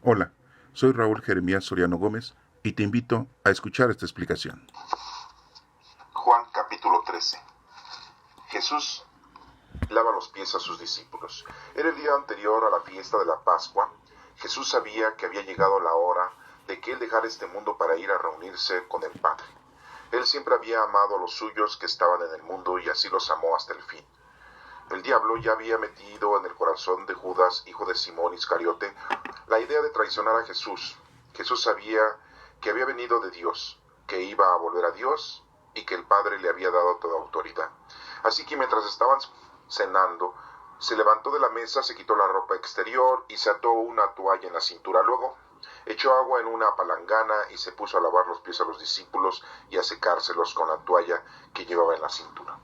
Hola, soy Raúl Jeremías Soriano Gómez y te invito a escuchar esta explicación. Juan capítulo 13. Jesús lava los pies a sus discípulos. Era el día anterior a la fiesta de la Pascua. Jesús sabía que había llegado la hora de que él dejara este mundo para ir a reunirse con el Padre. Él siempre había amado a los suyos que estaban en el mundo y así los amó hasta el fin. El diablo ya había metido en el corazón de Judas, hijo de Simón Iscariote, la idea de traicionar a Jesús. Jesús sabía que había venido de Dios, que iba a volver a Dios y que el Padre le había dado toda autoridad. Así que mientras estaban cenando, se levantó de la mesa, se quitó la ropa exterior y se ató una toalla en la cintura. Luego echó agua en una palangana y se puso a lavar los pies a los discípulos y a secárselos con la toalla que llevaba en la cintura.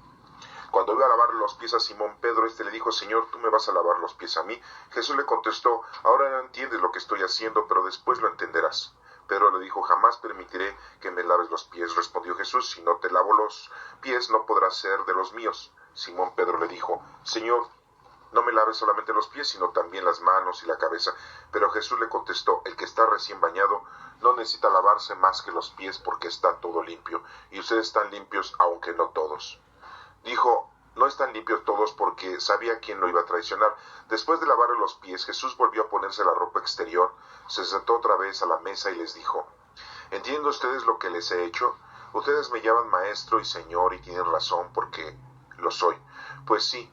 Cuando iba a lavarle los pies a Simón Pedro, le dijo: Señor, ¿tú me vas a lavar los pies a mí? Jesús le contestó: ahora no entiendes lo que estoy haciendo, pero después lo entenderás. Pedro le dijo: jamás permitiré que me laves los pies. Respondió Jesús: si no te lavo los pies, no podrás ser de los míos. Simón Pedro le dijo: Señor, no me laves solamente los pies, sino también las manos y la cabeza. Pero Jesús le contestó: el que está recién bañado no necesita lavarse más que los pies, porque está todo limpio, y ustedes están limpios, aunque no todos. Dijo: no están limpios todos, porque sabía quién lo iba a traicionar. Después de lavarle los pies, Jesús volvió a ponerse la ropa exterior, se sentó otra vez a la mesa y les dijo: ¿entienden ustedes lo que les he hecho? Ustedes me llaman maestro y señor y tienen razón, porque lo soy. Pues sí,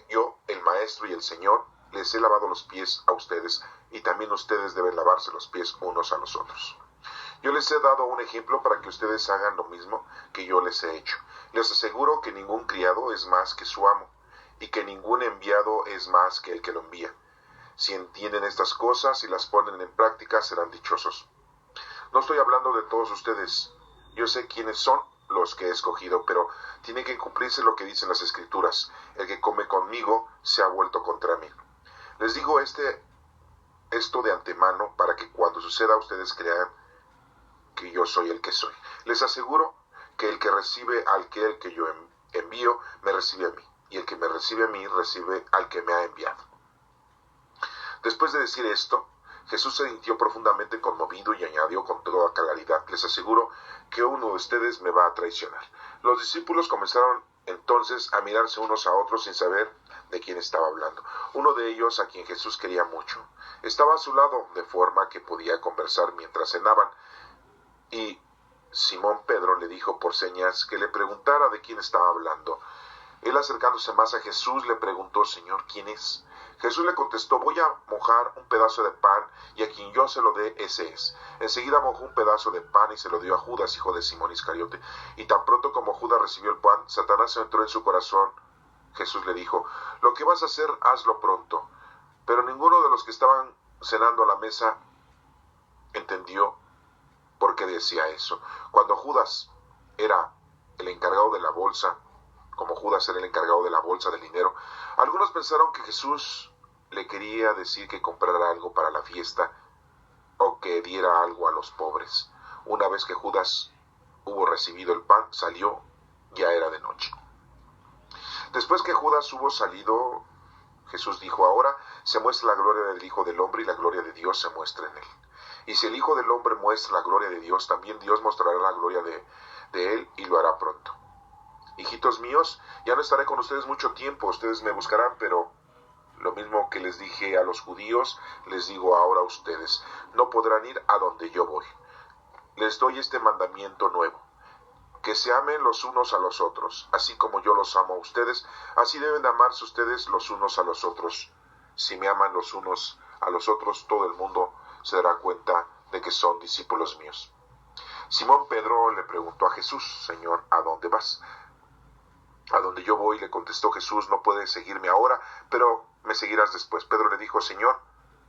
yo, el maestro y el señor, les he lavado los pies a ustedes, y también ustedes deben lavarse los pies unos a los otros. Yo les he dado un ejemplo para que ustedes hagan lo mismo que yo les he hecho. Les aseguro que ningún criado es más que su amo, y que ningún enviado es más que el que lo envía. Si entienden estas cosas y las ponen en práctica, serán dichosos. No estoy hablando de todos ustedes. Yo sé quiénes son los que he escogido, pero tiene que cumplirse lo que dicen las Escrituras: el que come conmigo se ha vuelto contra mí. Les digo esto de antemano para que cuando suceda ustedes crean que yo soy el que soy. Les aseguro que el que recibe al que yo envío, me recibe a mí, y el que me recibe a mí, recibe al que me ha enviado. Después de decir esto, Jesús se sintió profundamente conmovido y añadió con toda claridad: les aseguro que uno de ustedes me va a traicionar. Los discípulos comenzaron entonces a mirarse unos a otros sin saber de quién estaba hablando. Uno de ellos, a quien Jesús quería mucho, estaba a su lado, de forma que podía conversar mientras cenaban. Y Simón Pedro le dijo por señas que le preguntara de quién estaba hablando. Él, acercándose más a Jesús, le preguntó: Señor, ¿quién es? Jesús le contestó: voy a mojar un pedazo de pan, y a quien yo se lo dé, ese es. Enseguida mojó un pedazo de pan y se lo dio a Judas, hijo de Simón Iscariote. Y tan pronto como Judas recibió el pan, Satanás entró en su corazón. Jesús le dijo: lo que vas a hacer, hazlo pronto. Pero ninguno de los que estaban cenando a la mesa entendió por qué decía eso. Cuando Judas era el encargado de la bolsa, como Judas era el encargado de la bolsa del dinero, algunos pensaron que Jesús le quería decir que comprara algo para la fiesta o que diera algo a los pobres. Una vez que Judas hubo recibido el pan, salió. Ya era de noche. Después que Judas hubo salido, Jesús dijo: ahora se muestra la gloria del Hijo del Hombre, y la gloria de Dios se muestra en él. Y si el Hijo del Hombre muestra la gloria de Dios, también Dios mostrará la gloria de él, y lo hará pronto. Hijitos míos, ya no estaré con ustedes mucho tiempo. Ustedes me buscarán, pero lo mismo que les dije a los judíos, les digo ahora a ustedes: no podrán ir a donde yo voy. Les doy este mandamiento nuevo: que se amen los unos a los otros. Así como yo los amo a ustedes, así deben de amarse ustedes los unos a los otros. Si me aman los unos a los otros, todo el mundo se dará cuenta de que son discípulos míos. Simón Pedro le preguntó a Jesús: Señor, ¿a dónde vas? A donde yo voy, le contestó Jesús, no puedes seguirme ahora, pero me seguirás después. Pedro le dijo: Señor,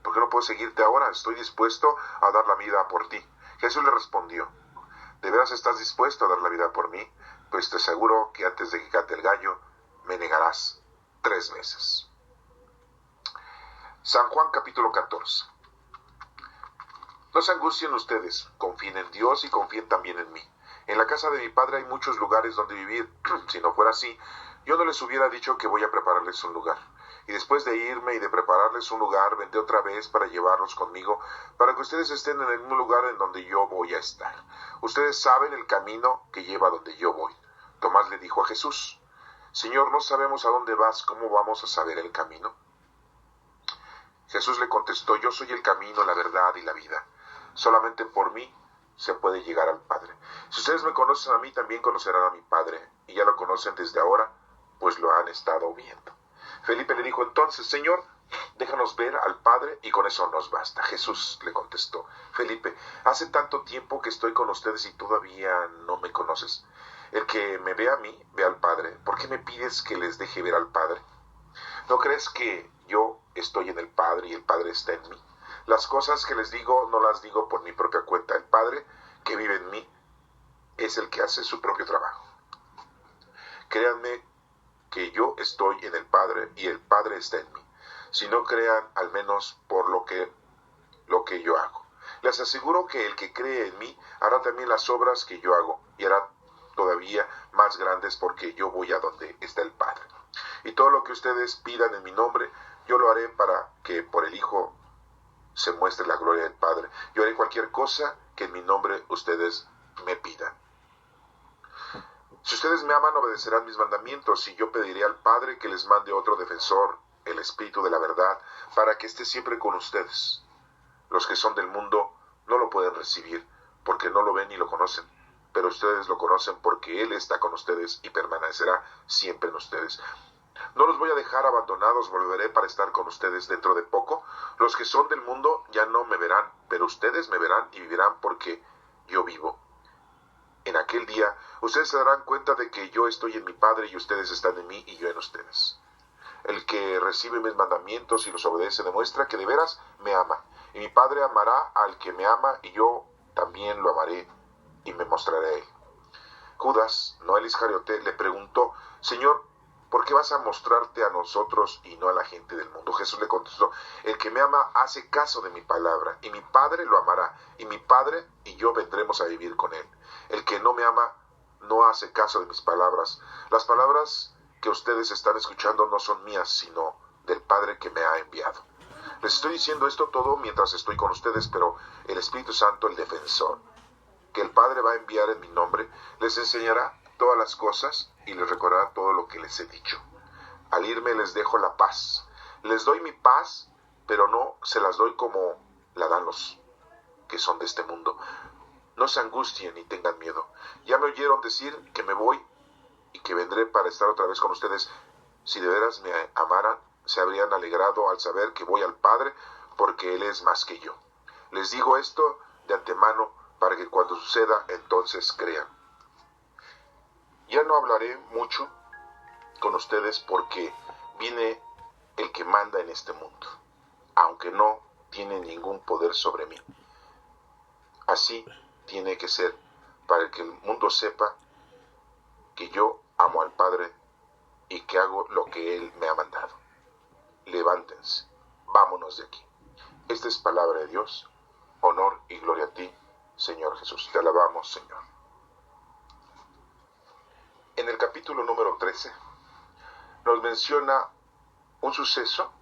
¿por qué no puedo seguirte ahora? Estoy dispuesto a dar la vida por ti. Jesús le respondió: ¿de veras estás dispuesto a dar la vida por mí? Pues te aseguro que antes de que cante el gallo, me negarás 3 veces. San Juan capítulo 14. No se angustien ustedes, confíen en Dios y confíen también en mí. En la casa de mi Padre hay muchos lugares donde vivir. Si no fuera así, yo no les hubiera dicho que voy a prepararles un lugar. y después de irme y de prepararles un lugar, vendré otra vez para llevarlos conmigo, para que ustedes estén en el mismo lugar en donde yo voy a estar. Ustedes saben el camino que lleva a donde yo voy. Tomás le dijo a Jesús: Señor, no sabemos a dónde vas, ¿cómo vamos a saber el camino? Jesús le contestó: Yo soy el camino, la verdad y la vida. Solamente por mí se puede llegar al Padre. Si ustedes me conocen a mí, también conocerán a mi Padre, y ya lo conocen desde ahora, pues lo han estado viendo. Felipe le dijo entonces: Señor, déjanos ver al Padre y con eso nos basta. Jesús le contestó: Felipe, hace tanto tiempo que estoy con ustedes y todavía no me conoces. El que me ve a mí, ve al Padre. ¿Por qué me pides que les deje ver al Padre? ¿No crees que yo estoy en el Padre y el Padre está en mí? Las cosas que les digo no las digo por mi propia cuenta. El Padre que vive en mí es el que hace su propio trabajo. Créanme que yo estoy en el Padre y el Padre está en mí. Si no crean, al menos por lo que yo hago. Les aseguro que el que cree en mí hará también las obras que yo hago y hará todavía más grandes, porque yo voy a donde está el Padre. Y todo lo que ustedes pidan en mi nombre, yo lo haré para que por el Hijo se muestre la gloria del Padre. Yo haré cualquier cosa que en mi nombre ustedes me pidan. Si ustedes me aman, obedecerán mis mandamientos, y yo pediré al Padre que les mande otro defensor, el Espíritu de la verdad, para que esté siempre con ustedes. Los que son del mundo no lo pueden recibir, porque no lo ven ni lo conocen, pero ustedes lo conocen porque Él está con ustedes y permanecerá siempre en ustedes. No los voy a dejar abandonados, volveré para estar con ustedes dentro de poco. Los que son del mundo ya no me verán, pero ustedes me verán y vivirán, porque yo vivo. En aquel día ustedes se darán cuenta de que yo estoy en mi Padre y ustedes están en mí y yo en ustedes. El que recibe mis mandamientos y los obedece demuestra que de veras me ama. Y mi Padre amará al que me ama, y yo también lo amaré y me mostraré a él. Judas, no el Iscariote, le preguntó: Señor, ¿por qué vas a mostrarte a nosotros y no a la gente del mundo? Jesús le contestó: El que me ama hace caso de mi palabra, y mi Padre lo amará, y mi Padre y yo vendremos a vivir con él. El que no me ama no hace caso de mis palabras. Las palabras que ustedes están escuchando no son mías, sino del Padre que me ha enviado. Les estoy diciendo esto todo mientras estoy con ustedes, pero el Espíritu Santo, el defensor, que el Padre va a enviar en mi nombre, les enseñará todas las cosas y les recordará todo lo que les he dicho. Al irme les dejo la paz. Les doy mi paz, pero no se las doy como la dan los que son de este mundo. No se angustien ni tengan miedo. Ya me oyeron decir que me voy y que vendré para estar otra vez con ustedes. Si de veras me amaran, se habrían alegrado al saber que voy al Padre, porque Él es más que yo. Les digo esto de antemano para que cuando suceda, entonces crean. Ya no hablaré mucho con ustedes, porque viene el que manda en este mundo, aunque no tiene ningún poder sobre mí. Así tiene que ser, para que el mundo sepa que yo amo al Padre y que hago lo que Él me ha mandado. Levántense, vámonos de aquí. Esta es palabra de Dios. Honor y gloria a ti, Señor Jesús. Te alabamos, Señor. En el capítulo número 13 nos menciona un suceso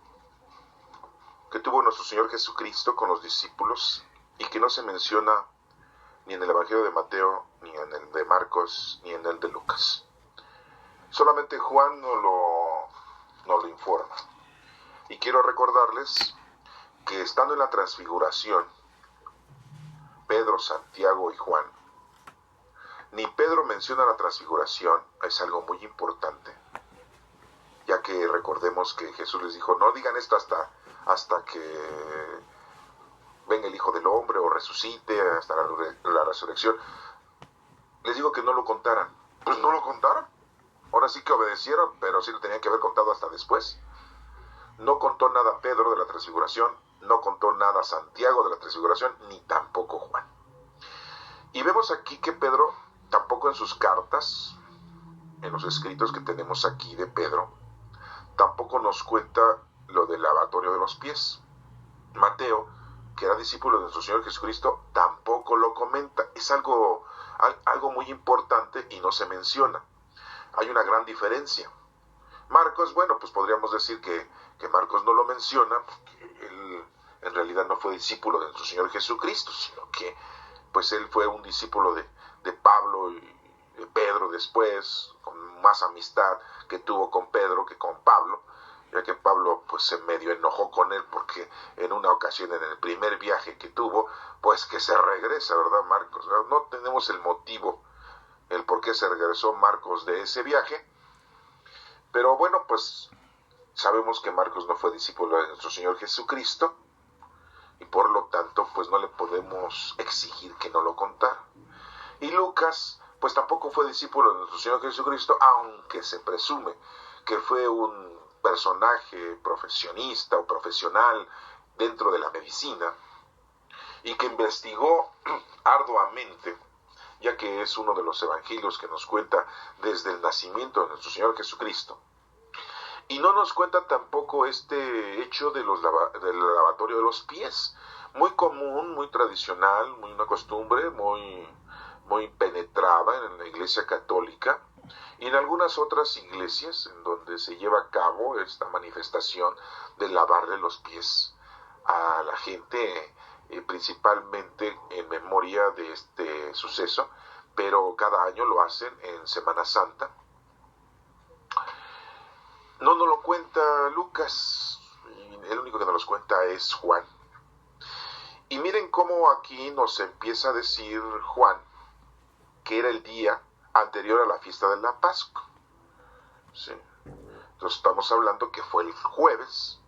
que tuvo nuestro Señor Jesucristo con los discípulos y que no se menciona ni en el Evangelio de Mateo, ni en el de Marcos, ni en el de Lucas. Solamente Juan nos lo informa. Y quiero recordarles que estando en la transfiguración, Pedro, Santiago y Juan, ni Pedro menciona la transfiguración. Es algo muy importante, ya que recordemos que Jesús les dijo: no digan esto hasta que venga el Hijo del Hombre o resucite, hasta la resurrección. Les digo que no lo contaran. Pues no lo contaron. Ahora sí que obedecieron, pero sí lo tenían que haber contado hasta después. No contó nada Pedro de la transfiguración, no contó nada Santiago de la transfiguración, ni tampoco Juan. Y vemos aquí que Pedro tampoco en sus cartas, en los escritos que tenemos aquí de Pedro, tampoco nos cuenta lo del lavatorio de los pies. Mateo, que era discípulo de nuestro Señor Jesucristo, tampoco lo comenta. Es algo muy importante y no se menciona. Hay una gran diferencia. Marcos, bueno, pues podríamos decir que que Marcos no lo menciona, porque él en realidad no fue discípulo de nuestro Señor Jesucristo, sino que pues él fue un discípulo de Pablo y de Pedro después, con más amistad que tuvo con Pedro que con Pablo, ya que Pablo pues se medio enojó con él porque en una ocasión en el primer viaje que tuvo, pues que se regresa, ¿verdad, Marcos? No tenemos el motivo, el por qué se regresó Marcos de ese viaje, pero bueno, pues sabemos que Marcos no fue discípulo de nuestro Señor Jesucristo y por lo tanto pues no le podemos exigir que no lo contara. Y Lucas pues tampoco fue discípulo de nuestro Señor Jesucristo, aunque se presume que fue un personaje profesionista o profesional dentro de la medicina y que investigó arduamente, ya que es uno de los evangelios que nos cuenta desde el nacimiento de nuestro Señor Jesucristo. Y no nos cuenta tampoco este hecho del lavatorio de los pies, muy común, muy tradicional, muy una costumbre, muy penetrada en la Iglesia Católica y en algunas otras iglesias en donde se lleva a cabo esta manifestación de lavarle los pies a la gente, principalmente en memoria de este suceso, pero cada año lo hacen en Semana Santa. No nos lo cuenta Lucas, el único que nos lo cuenta es Juan. Y miren cómo aquí nos empieza a decir Juan que era el día anterior a la fiesta de la Pascua. ¿Sí? Entonces estamos hablando que fue el jueves.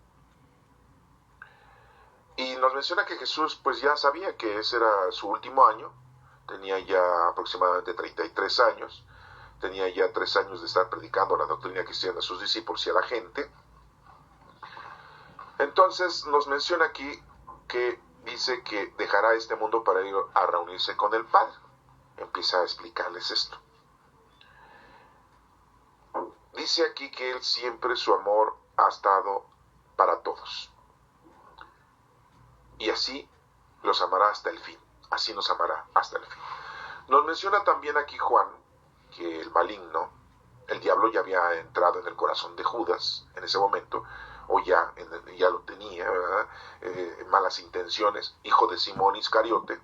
Y nos menciona que Jesús pues ya sabía que ese era su último año. Tenía ya aproximadamente 33 años. Tenía ya 3 años de estar predicando la doctrina cristiana a sus discípulos y a la gente. Entonces nos menciona aquí que dice que dejará este mundo para ir a reunirse con el Padre. Empieza a explicarles esto. Dice aquí que Él siempre su amor ha estado para todos. Y así los amará hasta el fin. Así nos amará hasta el fin. Nos menciona también aquí Juan que el maligno, el diablo ya había entrado en el corazón de Judas en ese momento, o ya lo tenía, ¿verdad? Malas intenciones, hijo de Simón Iscariote.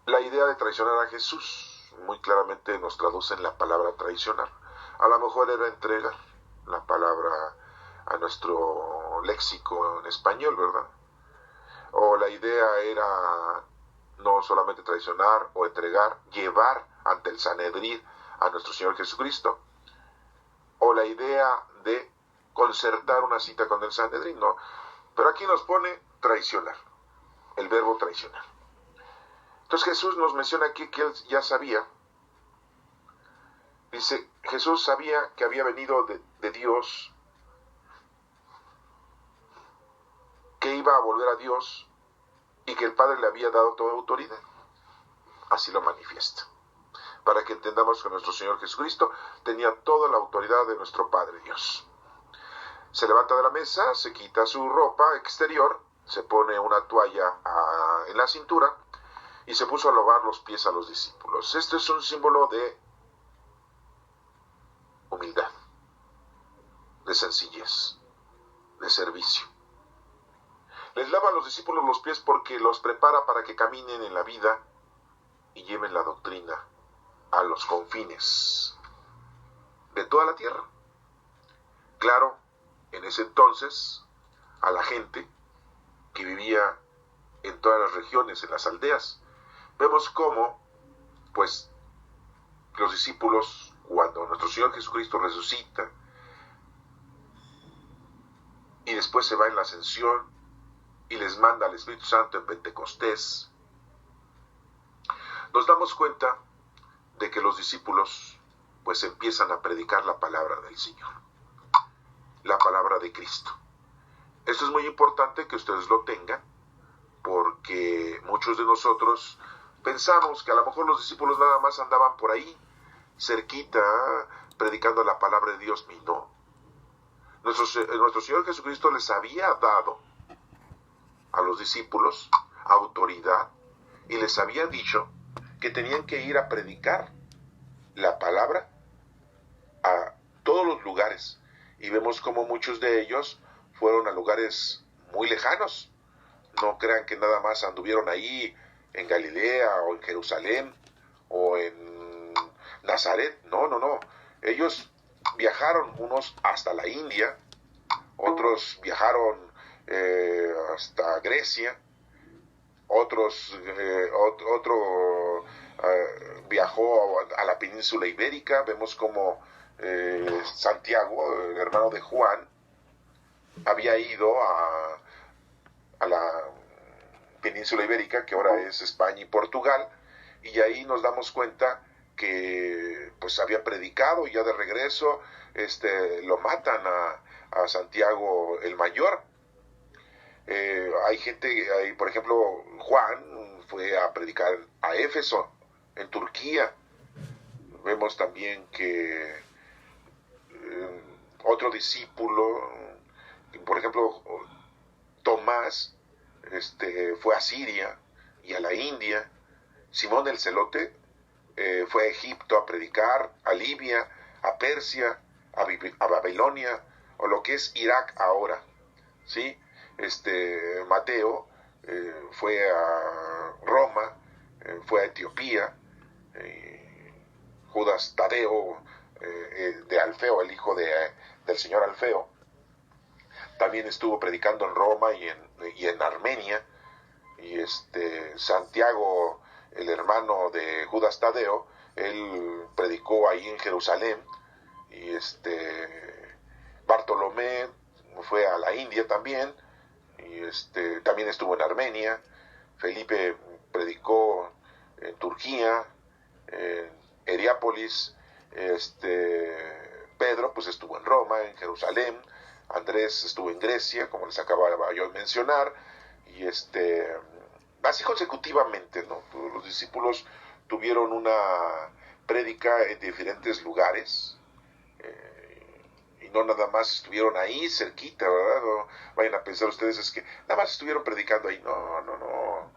La idea de traicionar a Jesús muy claramente nos traduce en la palabra traicionar. A lo mejor era entregar la palabra a nuestro léxico en español, ¿verdad? O la idea era no solamente traicionar o entregar, llevar ante el Sanedrín a nuestro Señor Jesucristo. O la idea de concertar una cita con el Sanedrín, ¿no? Pero aquí nos pone traicionar, el verbo traicionar. Entonces Jesús nos menciona aquí que Él ya sabía. Dice, Jesús sabía que había venido de Dios, que iba a volver a Dios y que el Padre le había dado toda autoridad. Así lo manifiesta. Para que entendamos que nuestro Señor Jesucristo tenía toda la autoridad de nuestro Padre Dios. Se levanta de la mesa, se quita su ropa exterior, se pone una toalla en la cintura y se puso a lavar los pies a los discípulos. Este es un símbolo de humildad, de sencillez, de servicio. Les lava a los discípulos los pies porque los prepara para que caminen en la vida y lleven la doctrina a los confines de toda la tierra. Claro, en ese entonces, a la gente que vivía en todas las regiones, en las aldeas, vemos cómo, pues, los discípulos, cuando nuestro Señor Jesucristo resucita y después se va en la ascensión y les manda al Espíritu Santo en Pentecostés, nos damos cuenta de que los discípulos pues empiezan a predicar la palabra del Señor, la palabra de Cristo. Esto es muy importante que ustedes lo tengan, porque muchos de nosotros pensamos que a lo mejor los discípulos nada más andaban por ahí, cerquita, predicando la palabra de Dios, y no. Nuestro Señor Jesucristo les había dado a los discípulos autoridad y les había dicho que tenían que ir a predicar la palabra a todos los lugares y vemos como muchos de ellos fueron a lugares muy lejanos. No crean que nada más anduvieron ahí en Galilea o en Jerusalén o en Nazaret. No, no, no. Ellos viajaron, unos hasta la India, otros viajaron hasta Grecia, otro viajó a la península ibérica. Vemos como Santiago, el hermano de Juan, había ido a la península ibérica, que ahora es España y Portugal, y ahí nos damos cuenta que pues había predicado, y ya de regreso lo matan a Santiago el Mayor. Hay gente, por ejemplo, Juan fue a predicar a Éfeso, en Turquía. Vemos también que otro discípulo, por ejemplo, Tomás, fue a Siria y a la India. Simón el Celote fue a Egipto a predicar, a Libia, a Persia, a Babilonia, o lo que es Irak ahora, ¿sí? Mateo fue a Roma, fue a Etiopía. Judas Tadeo, de Alfeo, el hijo del señor Alfeo, también estuvo predicando en Roma y en Armenia. Y Santiago, el hermano de Judas Tadeo, él predicó ahí en Jerusalén. Y Bartolomé fue a la India también, y también estuvo en Armenia. Felipe predicó en Turquía, en Heriápolis. Pedro pues estuvo en Roma, en Jerusalén. Andrés estuvo en Grecia, como les acababa yo de mencionar. Y así consecutivamente, ¿no? Los discípulos tuvieron una prédica en diferentes lugares, y no nada más estuvieron ahí cerquita, ¿verdad? No vayan a pensar ustedes es que nada más estuvieron predicando ahí. No, no, no.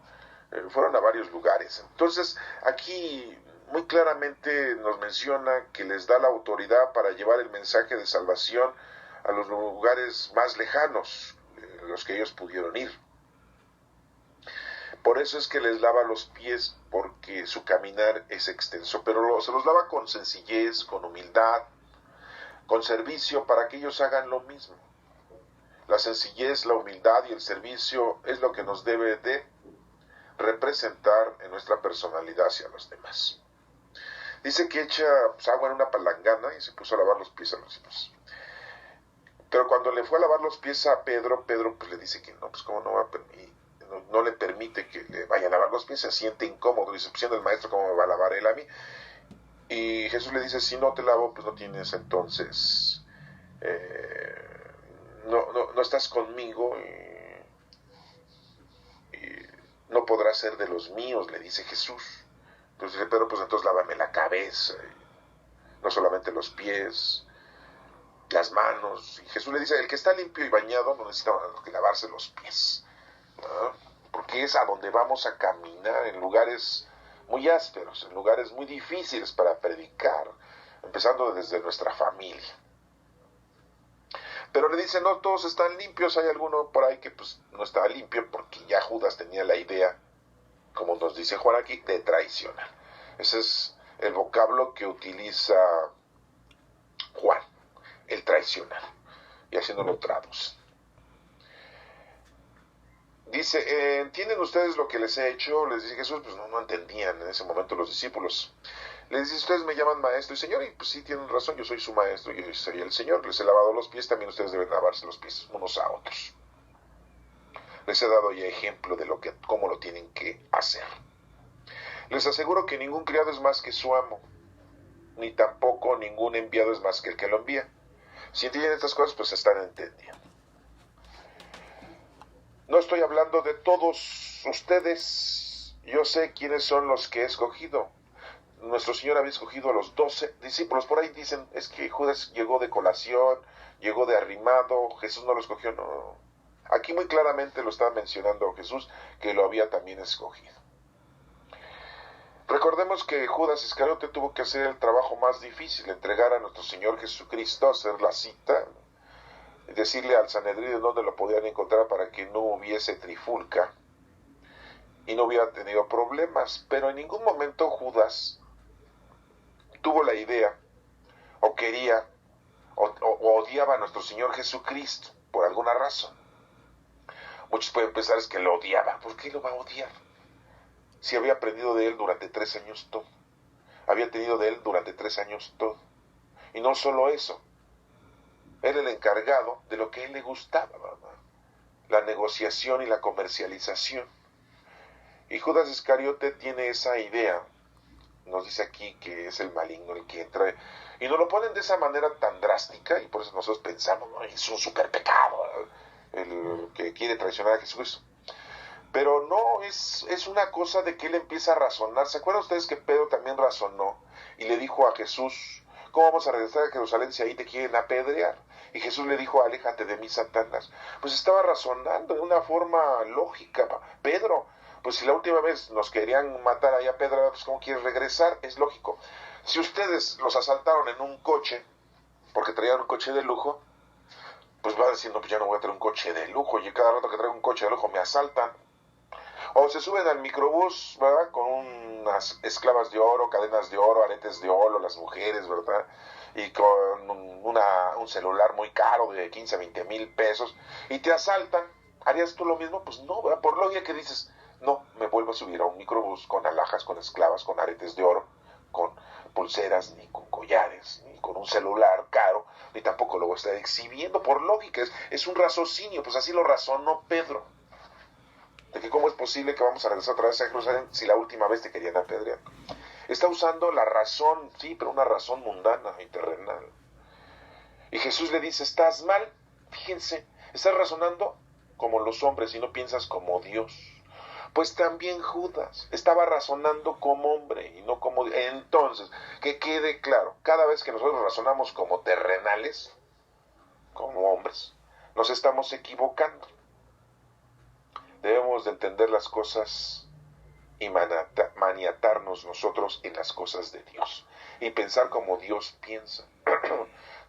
Fueron a varios lugares. Entonces, aquí muy claramente nos menciona que les da la autoridad para llevar el mensaje de salvación a los lugares más lejanos, los que ellos pudieron ir. Por eso es que les lava los pies, porque su caminar es extenso, pero se los lava con sencillez, con humildad, con servicio, para que ellos hagan lo mismo. La sencillez, la humildad y el servicio es lo que nos debe de representar en nuestra personalidad hacia los demás. Dice que echa agua en una palangana y se puso a lavar los pies a los discípulos. Pero cuando le fue a lavar los pies a Pedro, pues le dice que no, pues cómo no va a permitir, no le permite que le vaya a lavar los pies, se siente incómodo, dice, pues siendo el maestro, ¿cómo me va a lavar él a mí? Y Jesús le dice, si no te lavo, pues no tienes entonces, no estás conmigo, y no podrás ser de los míos, le dice Jesús. Entonces dice Pedro, pues entonces lávame la cabeza, no solamente los pies, las manos. Y Jesús le dice, el que está limpio y bañado no necesita que lavarse los pies, ¿no? Porque es a donde vamos a caminar, en lugares muy ásperos, en lugares muy difíciles para predicar, empezando desde nuestra familia. Pero le dice, no todos están limpios, hay alguno por ahí que pues no estaba limpio, porque ya Judas tenía la idea, como nos dice Juan aquí, de traicionar. Ese es el vocablo que utiliza Juan, el traicionar, y haciéndolo traduce. Dice, ¿entienden ustedes lo que les he hecho? Les dice Jesús. Pues no entendían en ese momento los discípulos. Les dice, ustedes me llaman maestro y señor, y pues sí tienen razón, yo soy su maestro, yo soy el Señor. Les he lavado los pies, también ustedes deben lavarse los pies unos a otros. Les he dado ya ejemplo de cómo lo tienen que hacer. Les aseguro que ningún criado es más que su amo, ni tampoco ningún enviado es más que el que lo envía. Si entienden estas cosas, pues están entendiendo. No estoy hablando de todos ustedes. Yo sé quiénes son los que he escogido. Nuestro Señor había escogido a los 12 discípulos. Por ahí dicen, es que Judas llegó de colación, llegó de arrimado, Jesús no lo escogió. No. Aquí muy claramente lo está mencionando Jesús, que lo había también escogido. Recordemos que Judas Iscariote tuvo que hacer el trabajo más difícil, entregar a nuestro Señor Jesucristo, hacer la cita, decirle al Sanedrín de dónde lo podían encontrar para que no hubiese trifulca y no hubiera tenido problemas. Pero en ningún momento Judas tuvo la idea o quería o odiaba a nuestro Señor Jesucristo por alguna razón. Muchos pueden pensar es que lo odiaba. ¿Por qué lo va a odiar? Si había aprendido de él durante 3 años todo. Había tenido de él durante 3 años todo. Y no solo eso. Era el encargado de lo que a él le gustaba, ¿verdad? La negociación y la comercialización. Y Judas Iscariote tiene esa idea. Nos dice aquí que es el maligno el que entra. Y nos lo ponen de esa manera tan drástica, y por eso nosotros pensamos, ¿no? Es un super pecado el que quiere traicionar a Jesucristo. Pero no, es una cosa de que él empieza a razonar. ¿Se acuerdan ustedes que Pedro también razonó y le dijo a Jesús, ¿cómo vamos a regresar a Jerusalén si ahí te quieren apedrear? Y Jesús le dijo, aléjate de mí, Satanás. Pues estaba razonando de una forma lógica. Pedro, pues si la última vez nos querían matar allá a Pedro, pues ¿cómo quieres regresar? Es lógico. Si ustedes los asaltaron en un coche, porque traían un coche de lujo, pues va a decir, no, pues ya no voy a traer un coche de lujo, y cada rato que traigo un coche de lujo me asaltan. O se suben al microbús, ¿verdad? Con unas esclavas de oro, cadenas de oro, aretes de oro, las mujeres, ¿verdad? Y con un celular muy caro de 15 a 20 mil pesos, y te asaltan. ¿Harías tú lo mismo? Pues no, ¿verdad? Por lógica que dices, no, me vuelvo a subir a un microbús con alhajas, con esclavas, con aretes de oro, con pulseras, ni con collares, ni con un celular caro, ni tampoco lo voy a estar exhibiendo. Por lógica, es un raciocinio, pues así lo razonó Pedro. De que cómo es posible que vamos a regresar otra vez a Jerusalén si la última vez te querían apedrear. Está usando la razón, sí, pero una razón mundana y terrenal. Y Jesús le dice, estás mal, fíjense, estás razonando como los hombres y no piensas como Dios. Pues también Judas estaba razonando como hombre y no como Dios. Entonces, que quede claro, cada vez que nosotros razonamos como terrenales, como hombres, nos estamos equivocando. Debemos de entender las cosas y maniatarnos nosotros en las cosas de Dios y pensar como Dios piensa.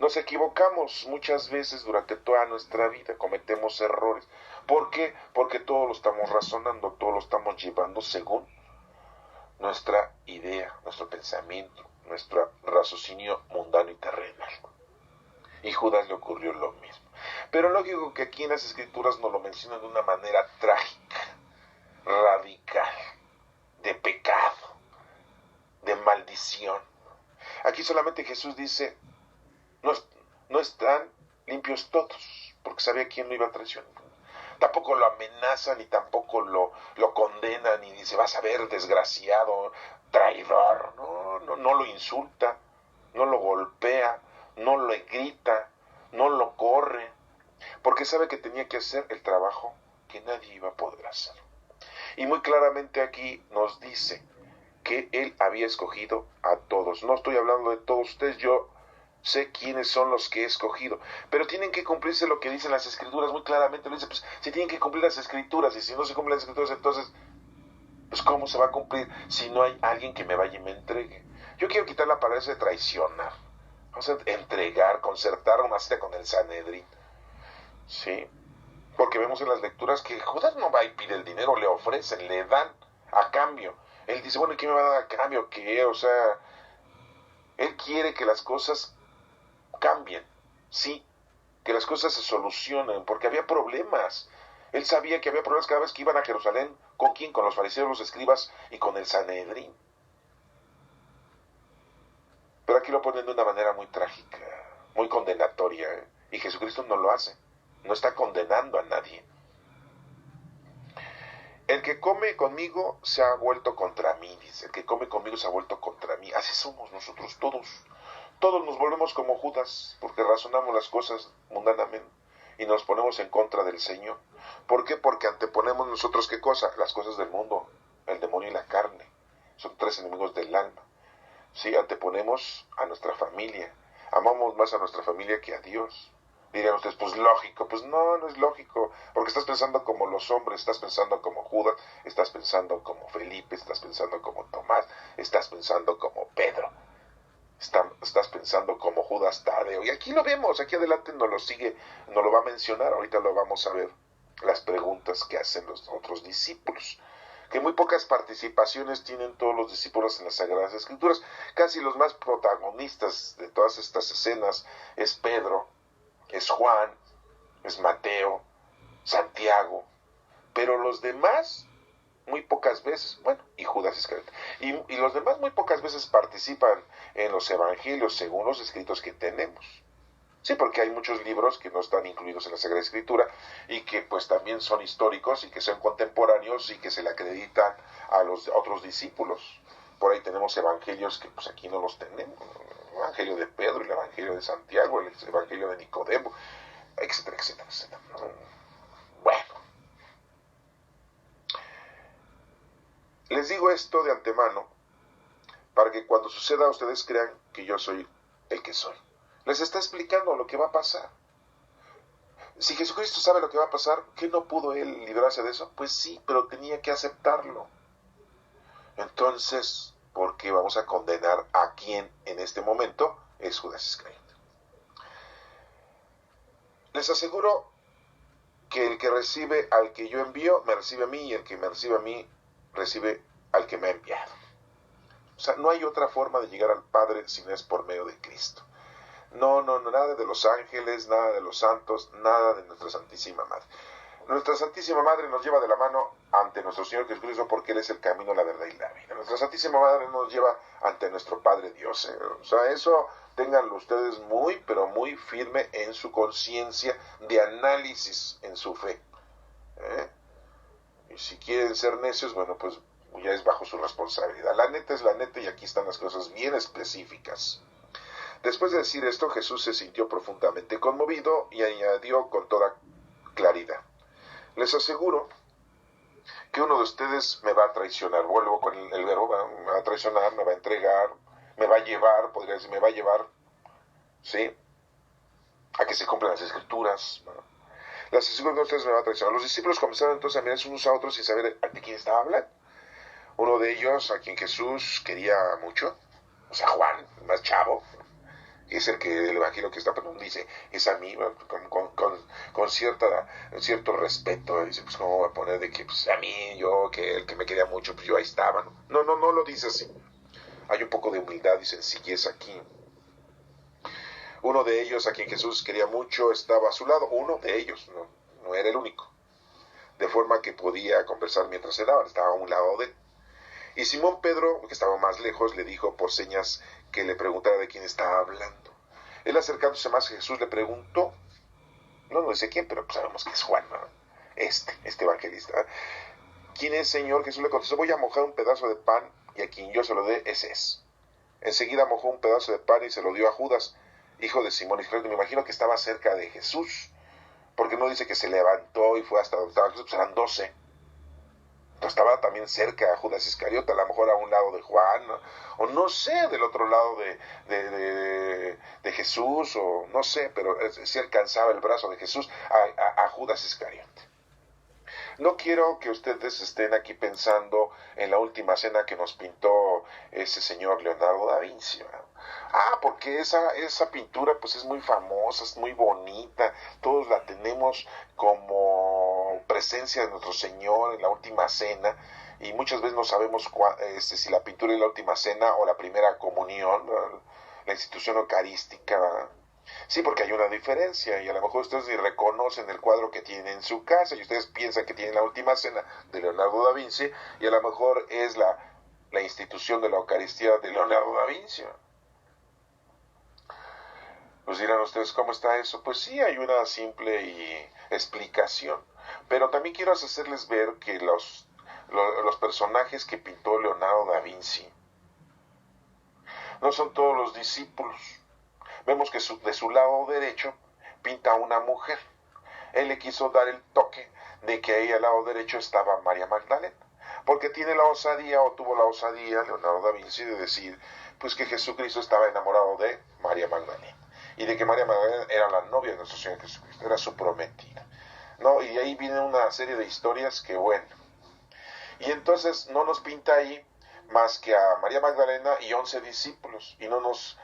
Nos equivocamos muchas veces durante toda nuestra vida, cometemos errores. ¿Por qué? Porque todo lo estamos razonando, todo lo estamos llevando según nuestra idea, nuestro pensamiento, nuestro raciocinio mundano y terrenal. Y Judas le ocurrió lo mismo. Pero lógico que aquí en las Escrituras nos lo mencionan de una manera trágica, radical, de pecado, de maldición. Aquí solamente Jesús dice, no están limpios todos, porque sabía quién lo iba a traicionar. Tampoco lo amenaza, ni tampoco lo condena, ni dice, vas a ver, desgraciado, traidor. No lo insulta, no lo golpea, no le grita, no lo corre, porque sabe que tenía que hacer el trabajo que nadie iba a poder hacer. Y muy claramente aquí nos dice que él había escogido a todos. No estoy hablando de todos ustedes, yo sé quiénes son los que he escogido, pero tienen que cumplirse lo que dicen las Escrituras. Muy claramente lo dice, pues se tienen que cumplir las Escrituras, y si no se cumplen las Escrituras, entonces, pues ¿cómo se va a cumplir si no hay alguien que me vaya y me entregue? Yo quiero quitar la palabra de traicionar. Vamos a entregar, concertar una cita con el Sanedrín. Sí, porque vemos en las lecturas que Judas no va y pide el dinero, le ofrecen, le dan a cambio. Él dice, bueno, ¿y qué me va a dar a cambio? ¿Qué? O sea, él quiere que las cosas cambien, sí, que las cosas se solucionen, porque había problemas. Él sabía que había problemas cada vez que iban a Jerusalén. ¿Con quién? Con los fariseos, los escribas y con el Sanedrín. Pero aquí lo ponen de una manera muy trágica, muy condenatoria, y Jesucristo no lo hace, no está condenando a nadie. El que come conmigo se ha vuelto contra mí, dice, el que come conmigo se ha vuelto contra mí. Así somos nosotros todos. Todos nos volvemos como Judas, porque razonamos las cosas mundanamente y nos ponemos en contra del Señor. ¿Por qué? Porque anteponemos nosotros, ¿qué cosa? Las cosas del mundo, el demonio y la carne. Son 3 enemigos del alma. Sí, anteponemos a nuestra familia. Amamos más a nuestra familia que a Dios. Dirían ustedes, pues lógico. Pues no es lógico, porque estás pensando como los hombres, estás pensando como Judas, estás pensando como Felipe, estás pensando como Tomás, estás pensando como Pedro. Estás pensando como Judas Tadeo. Y aquí lo vemos, aquí adelante nos lo va a mencionar, ahorita lo vamos a ver, las preguntas que hacen los otros discípulos. Que muy pocas participaciones tienen todos los discípulos en las Sagradas Escrituras. Casi los más protagonistas de todas estas escenas es Pedro, es Juan, es Mateo, Santiago. Pero los demás muy pocas veces, bueno, y Judas Iscariote, y los demás muy pocas veces participan en los evangelios según los escritos que tenemos. Sí, porque hay muchos libros que no están incluidos en la Sagrada Escritura y que pues también son históricos y que son contemporáneos y que se le acreditan a los otros discípulos. Por ahí tenemos evangelios que pues aquí no los tenemos, el evangelio de Pedro, el evangelio de Santiago, el evangelio de Nicodemo, etcétera, etcétera, etcétera. Bueno, les digo esto de antemano para que cuando suceda ustedes crean que yo soy el que soy. Les está explicando lo que va a pasar. Si Jesucristo sabe lo que va a pasar, ¿qué no pudo él librarse de eso? Pues sí, pero tenía que aceptarlo. Entonces, ¿por qué vamos a condenar a quien en este momento es Judas Iscariote? Les aseguro que el que recibe al que yo envío, me recibe a mí, y el que me recibe a mí, recibe al que me ha enviado. O sea, no hay otra forma de llegar al Padre si no es por medio de Cristo. No, nada de los ángeles, nada de los santos, nada de nuestra Santísima Madre. Nuestra Santísima Madre nos lleva de la mano ante nuestro Señor Jesucristo porque Él es el camino, la verdad y la vida. Nuestra Santísima Madre nos lleva ante nuestro Padre Dios. O sea, eso ténganlo ustedes muy, pero muy firme en su conciencia de análisis en su fe. Y si quieren ser necios, bueno, pues ya es bajo su responsabilidad. La neta es la neta y aquí están las cosas bien específicas. Después de decir esto, Jesús se sintió profundamente conmovido y añadió con toda claridad: les aseguro que uno de ustedes me va a traicionar. Vuelvo con el verbo, me va a traicionar, me va a entregar, me va a llevar, podría decir, me va a llevar, ¿sí?, a que se cumplan las Escrituras, ¿no? Les aseguro que ustedes me van a traicionar. Los discípulos comenzaron entonces a mirarse unos a otros sin saber de quién estaba hablando. Uno de ellos, a quien Jesús quería mucho, o sea, Juan, el más chavo, es el que el evangelio que está poniendo dice, es a mí, con cierto respeto, dice, pues cómo voy a poner de que pues a mí, yo, que el que me quería mucho, pues yo ahí estaba, no lo dice así. Hay un poco de humildad y sencillez aquí. Uno de ellos, a quien Jesús quería mucho, estaba a su lado. Uno de ellos, no era el único, de forma que podía conversar mientras se daban, estaba a un lado de él. Y Simón Pedro, que estaba más lejos, le dijo por señas que le preguntara de quién estaba hablando. Él, acercándose más a Jesús, le preguntó, no dice quién, pero pues sabemos que es Juan, ¿no? Este evangelista. ¿Quién es, Señor? Jesús le contestó: voy a mojar un pedazo de pan y a quien yo se lo dé, ese es. Enseguida mojó un pedazo de pan y se lo dio a Judas, hijo de Simón Iscariote. Me imagino que estaba cerca de Jesús, porque no dice que se levantó y fue hasta donde estaba Jesús, pues eran 12. Entonces estaba también cerca a Judas Iscariote, a lo mejor a un lado de Juan, ¿no? O no sé, del otro lado de Jesús, o no sé, pero sí alcanzaba el brazo de Jesús a Judas Iscariote. No quiero que ustedes estén aquí pensando en la última cena que nos pintó ese señor Leonardo da Vinci, ¿verdad? Porque esa pintura pues es muy famosa, es muy bonita, todos la tenemos como presencia de nuestro Señor en la última cena, y muchas veces no sabemos si la pintura es la última cena o la primera comunión, ¿verdad?, la institución eucarística, ¿verdad? Sí, porque hay una diferencia, y a lo mejor ustedes ni reconocen el cuadro que tienen en su casa, y ustedes piensan que tienen la última cena de Leonardo da Vinci, y a lo mejor es la institución de la Eucaristía de Leonardo da Vinci. Pues dirán ustedes, ¿cómo está eso? Pues sí, hay una simple explicación, pero también quiero hacerles ver que los personajes que pintó Leonardo da Vinci no son todos los discípulos. Vemos que de su lado derecho pinta a una mujer. Él le quiso dar el toque de que ahí al lado derecho estaba María Magdalena, porque tuvo la osadía Leonardo da Vinci de decir pues que Jesucristo estaba enamorado de María Magdalena, y de que María Magdalena era la novia de nuestro Señor Jesucristo, era su prometida, ¿no? Y ahí viene una serie de historias que bueno. Y entonces no nos pinta ahí más que a María Magdalena y 11 discípulos, y no nos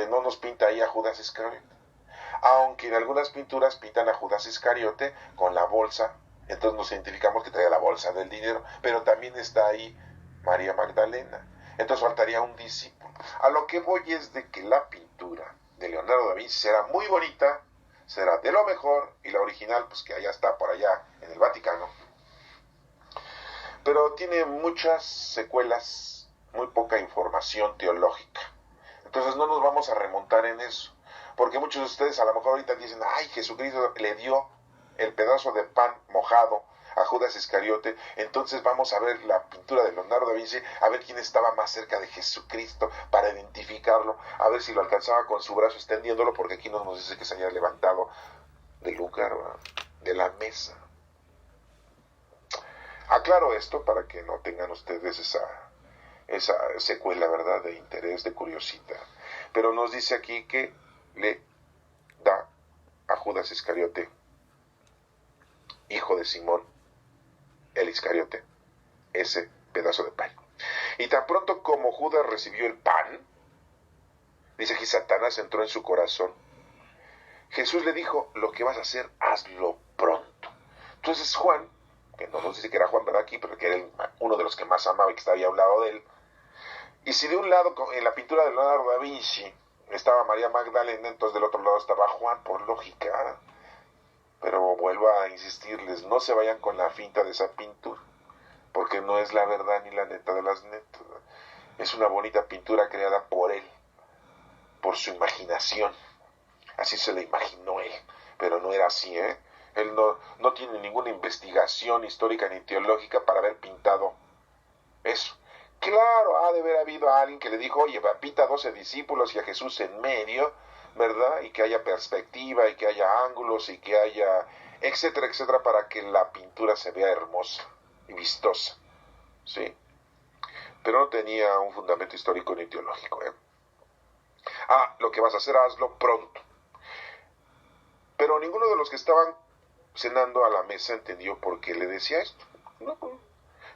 no nos pinta ahí a Judas Iscariote. Aunque en algunas pinturas pintan a Judas Iscariote con la bolsa, entonces nos identificamos que trae la bolsa del dinero, pero también está ahí María Magdalena. Entonces faltaría un discípulo. A lo que voy es de que la pintura de Leonardo da Vinci será muy bonita, será de lo mejor, y la original, pues que allá está por allá en el Vaticano. Pero tiene muchas secuelas, muy poca información teológica. Entonces no nos vamos a remontar en eso. Porque muchos de ustedes a lo mejor ahorita dicen, ay, Jesucristo le dio el pedazo de pan mojado a Judas Iscariote, entonces vamos a ver la pintura de Leonardo da Vinci, a ver quién estaba más cerca de Jesucristo para identificarlo, a ver si lo alcanzaba con su brazo extendiéndolo, porque aquí no nos dice que se haya levantado del lugar, de la mesa. Aclaro esto para que no tengan ustedes esa secuela, ¿verdad?, de interés, de curiosidad. Pero nos dice aquí que le da a Judas Iscariote, hijo de Simón, el Iscariote, ese pedazo de pan. Y tan pronto como Judas recibió el pan, dice que Satanás entró en su corazón. Jesús le dijo, lo que vas a hacer, hazlo pronto. Entonces Juan, que no nos dice que era Juan, ¿verdad?, aquí, pero que era uno de los que más amaba y que estaba ahí a un lado de él. Y si de un lado, en la pintura de Leonardo da Vinci, estaba María Magdalena, entonces del otro lado estaba Juan, por lógica. Pero vuelvo a insistirles, no se vayan con la finta de esa pintura, porque no es la verdad ni la neta de las netas. Es una bonita pintura creada por él, por su imaginación. Así se la imaginó él, pero no era así, ¿eh? Él no tiene ninguna investigación histórica ni teológica para haber pintado eso. Claro, ha de haber habido a alguien que le dijo, oye, pinta 12 discípulos y a Jesús en medio, ¿verdad? Y que haya perspectiva, y que haya ángulos, y que haya, etcétera, etcétera, para que la pintura se vea hermosa y vistosa, ¿sí? Pero no tenía un fundamento histórico ni teológico, ¿eh? Lo que vas a hacer, hazlo pronto. Pero ninguno de los que estaban cenando a la mesa entendió por qué le decía esto. No.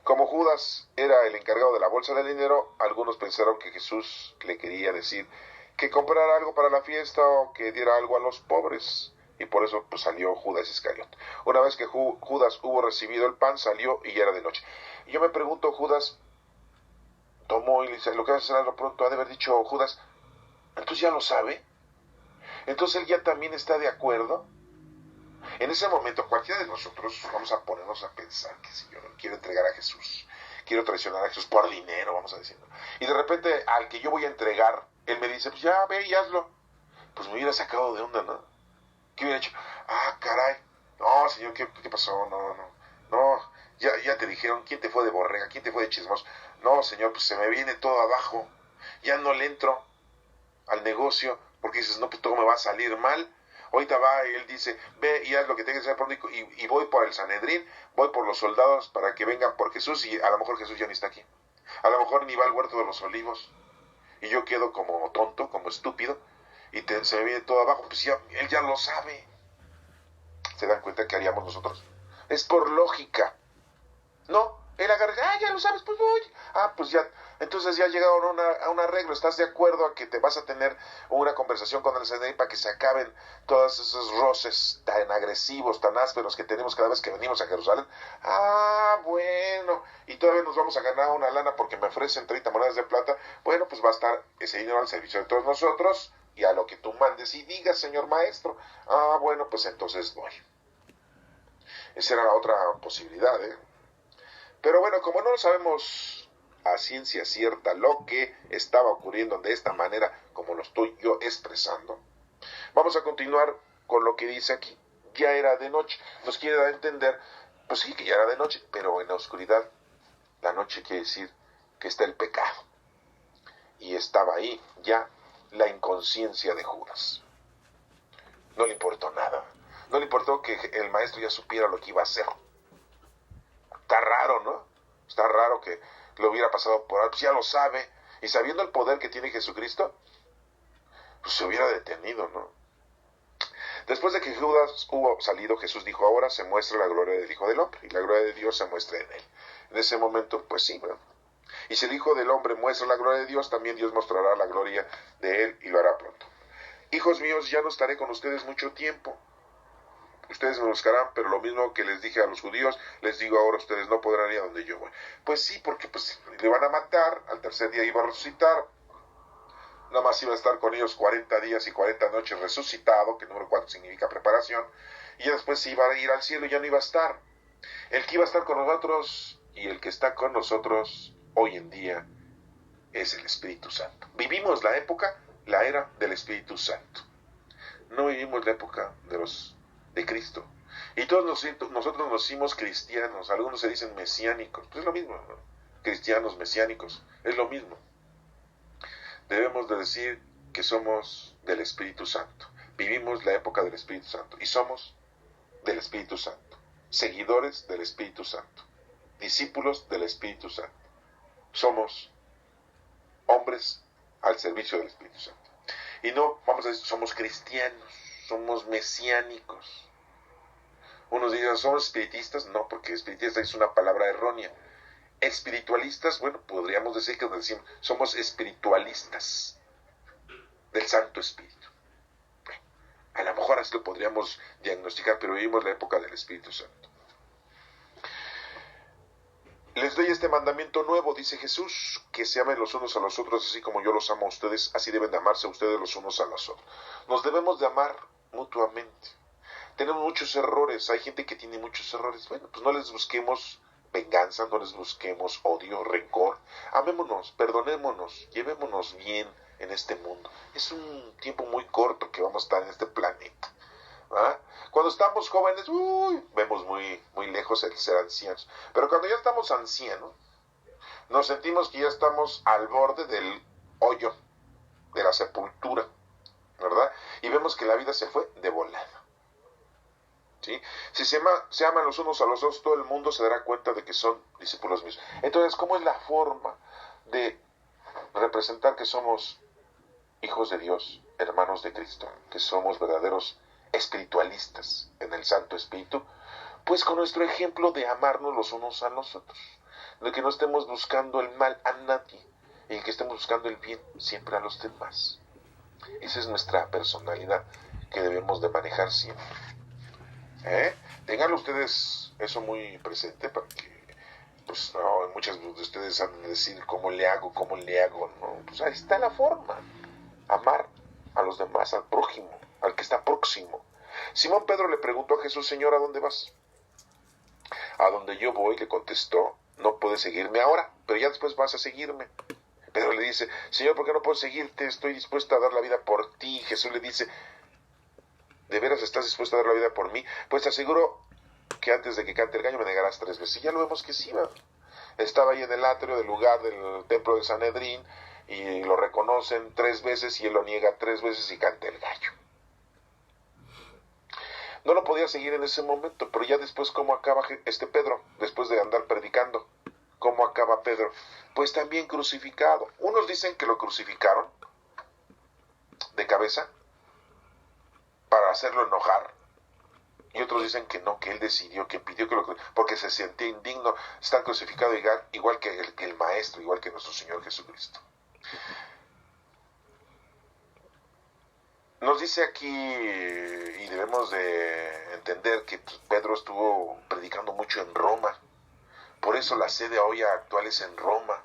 Como Judas era el encargado de la bolsa del dinero, algunos pensaron que Jesús le quería decir que comprara algo para la fiesta o que diera algo a los pobres. Y por eso pues, salió Judas Iscariote. Una vez que Judas hubo recibido el pan, salió y ya era de noche. Y yo me pregunto, Judas tomó y le dice, lo que vas a hacer pronto, ha de haber dicho Judas, entonces ya lo sabe. Entonces él ya también está de acuerdo. En ese momento cualquiera de nosotros vamos a ponernos a pensar que si yo no quiero entregar a Jesús, quiero traicionar a Jesús por dinero, vamos a decirlo. Y de repente al que yo voy a entregar, él me dice, pues ya ve y hazlo. Pues me hubiera sacado de onda, ¿no? ¿Qué hubiera hecho? Caray, no, señor, ¿qué pasó? No, ya te dijeron quién te fue de borrega, quién te fue de chismoso. No, señor, pues se me viene todo abajo, ya no le entro al negocio, porque dices, no, pues todo me va a salir mal. Ahorita va y él dice, ve y haz lo que tengas que hacer pronto, y voy por el Sanedrín, voy por los soldados para que vengan por Jesús, y a lo mejor Jesús ya ni está aquí. A lo mejor ni va al huerto de los olivos, y yo quedo como tonto, como estúpido, y se me viene todo abajo, pues ya, él ya lo sabe. ¿Se dan cuenta que haríamos nosotros? Es por lógica. No, él agarra, ya lo sabes, pues voy. Pues ya, entonces ya llegaron a un arreglo. ¿Estás de acuerdo a que te vas a tener una conversación con el Sanedrín para que se acaben todos esos roces tan agresivos, tan ásperos que tenemos cada vez que venimos a Jerusalén? Bueno, y todavía nos vamos a ganar una lana porque me ofrecen 30 monedas de plata. Bueno, pues va a estar ese dinero al servicio de todos nosotros y a lo que tú mandes y digas, señor maestro. Bueno, pues entonces voy. Esa era la otra posibilidad, ¿eh? Pero bueno, como no sabemos a ciencia cierta lo que estaba ocurriendo de esta manera, como lo estoy yo expresando, vamos a continuar con lo que dice aquí. Ya era de noche. Nos quiere dar a entender, pues sí, que ya era de noche, pero en la oscuridad, la noche quiere decir que está el pecado. Y estaba ahí ya la inconsciencia de Judas. No le importó nada. No le importó que el maestro ya supiera lo que iba a hacer. Está raro, ¿no? Está raro que lo hubiera pasado por alto. Pues ya lo sabe. Y sabiendo el poder que tiene Jesucristo, pues se hubiera detenido, ¿no? Después de que Judas hubo salido, Jesús dijo, ahora se muestra la gloria del Hijo del Hombre. Y la gloria de Dios se muestra en él. En ese momento, pues sí, ¿verdad? Y si el Hijo del Hombre muestra la gloria de Dios, también Dios mostrará la gloria de él y lo hará pronto. hijos míos, ya no estaré con ustedes mucho tiempo. Ustedes me buscarán, pero lo mismo que les dije a los judíos, les digo ahora, ustedes no podrán ir a donde yo voy. Pues sí, porque pues le van a matar, al tercer día iba a resucitar, nada más iba a estar con ellos 40 días y 40 noches resucitado, que el número 4 significa preparación, y ya después se iba a ir al cielo y ya no iba a estar. El que iba a estar con nosotros y el que está con nosotros hoy en día es el Espíritu Santo. Vivimos la era del Espíritu Santo. No vivimos la época de Cristo. Y todos nosotros nos hicimos cristianos, algunos se dicen mesiánicos, pues es lo mismo, ¿no? Cristianos, mesiánicos, es lo mismo. Debemos de decir que somos del Espíritu Santo, vivimos la época del Espíritu Santo y somos del Espíritu Santo, seguidores del Espíritu Santo, discípulos del Espíritu Santo. Somos hombres al servicio del Espíritu Santo. Y no vamos a decir somos cristianos, somos mesiánicos. Unos dicen, ¿somos espiritistas? No, porque espiritista es una palabra errónea. Espiritualistas, bueno, podríamos decir que decimos, somos espiritualistas del Santo Espíritu. Bueno, a lo mejor así lo podríamos diagnosticar, pero vivimos la época del Espíritu Santo. Les doy este mandamiento nuevo, dice Jesús, que se amen los unos a los otros, así como yo los amo a ustedes, así deben de amarse ustedes los unos a los otros. Nos debemos de amar mutuamente. Tenemos muchos errores, hay gente que tiene muchos errores. Bueno, pues no les busquemos venganza, no les busquemos odio, rencor. Amémonos, perdonémonos, llevémonos bien en este mundo. Es un tiempo muy corto que vamos a estar en este planeta. ¿Ah? Cuando estamos jóvenes, vemos muy lejos el ser ancianos. Pero cuando ya estamos ancianos, nos sentimos que ya estamos al borde del hoyo, de la sepultura, ¿verdad? Y vemos que la vida se fue de volada. ¿Sí? Si se aman los unos a los otros, todo el mundo se dará cuenta de que son discípulos míos. Entonces, ¿cómo es la forma de representar que somos hijos de Dios, hermanos de Cristo, que somos verdaderos espiritualistas en el Santo Espíritu? Pues con nuestro ejemplo de amarnos los unos a los otros, de que no estemos buscando el mal a nadie y que estemos buscando el bien siempre a los demás. Esa es nuestra personalidad que debemos de manejar siempre. Tengan ustedes eso muy presente para que pues no, muchas de ustedes han de decir cómo le hago, ¿no? Pues ahí está la forma. Amar a los demás, al prójimo, al que está próximo. Simón Pedro le preguntó a Jesús, Señor, ¿a dónde vas? A donde yo voy, le contestó, no puedes seguirme ahora, pero ya después vas a seguirme. Pedro le dice, Señor, ¿por qué no puedo seguirte? Estoy dispuesto a dar la vida por ti. Jesús le dice, ¿de veras estás dispuesto a dar la vida por mí? Pues te aseguro que antes de que cante el gallo me negarás 3 veces. Y ya lo vemos que sí, ¿verdad? Estaba ahí en el atrio del lugar del templo de Sanedrín y lo reconocen 3 veces y él lo niega 3 veces y canta el gallo. No lo podía seguir en ese momento, pero ya después, ¿cómo acaba Pedro? Después de andar predicando, ¿cómo acaba Pedro? Pues también crucificado. Unos dicen que lo crucificaron de cabeza para hacerlo enojar, y otros dicen que no, que él decidió, que pidió que lo crucificaran, porque se sentía indigno estar crucificado igual que el Maestro, igual que nuestro Señor Jesucristo. Nos dice aquí, y debemos de entender que Pedro estuvo predicando mucho en Roma, por eso la sede hoy actual es en Roma.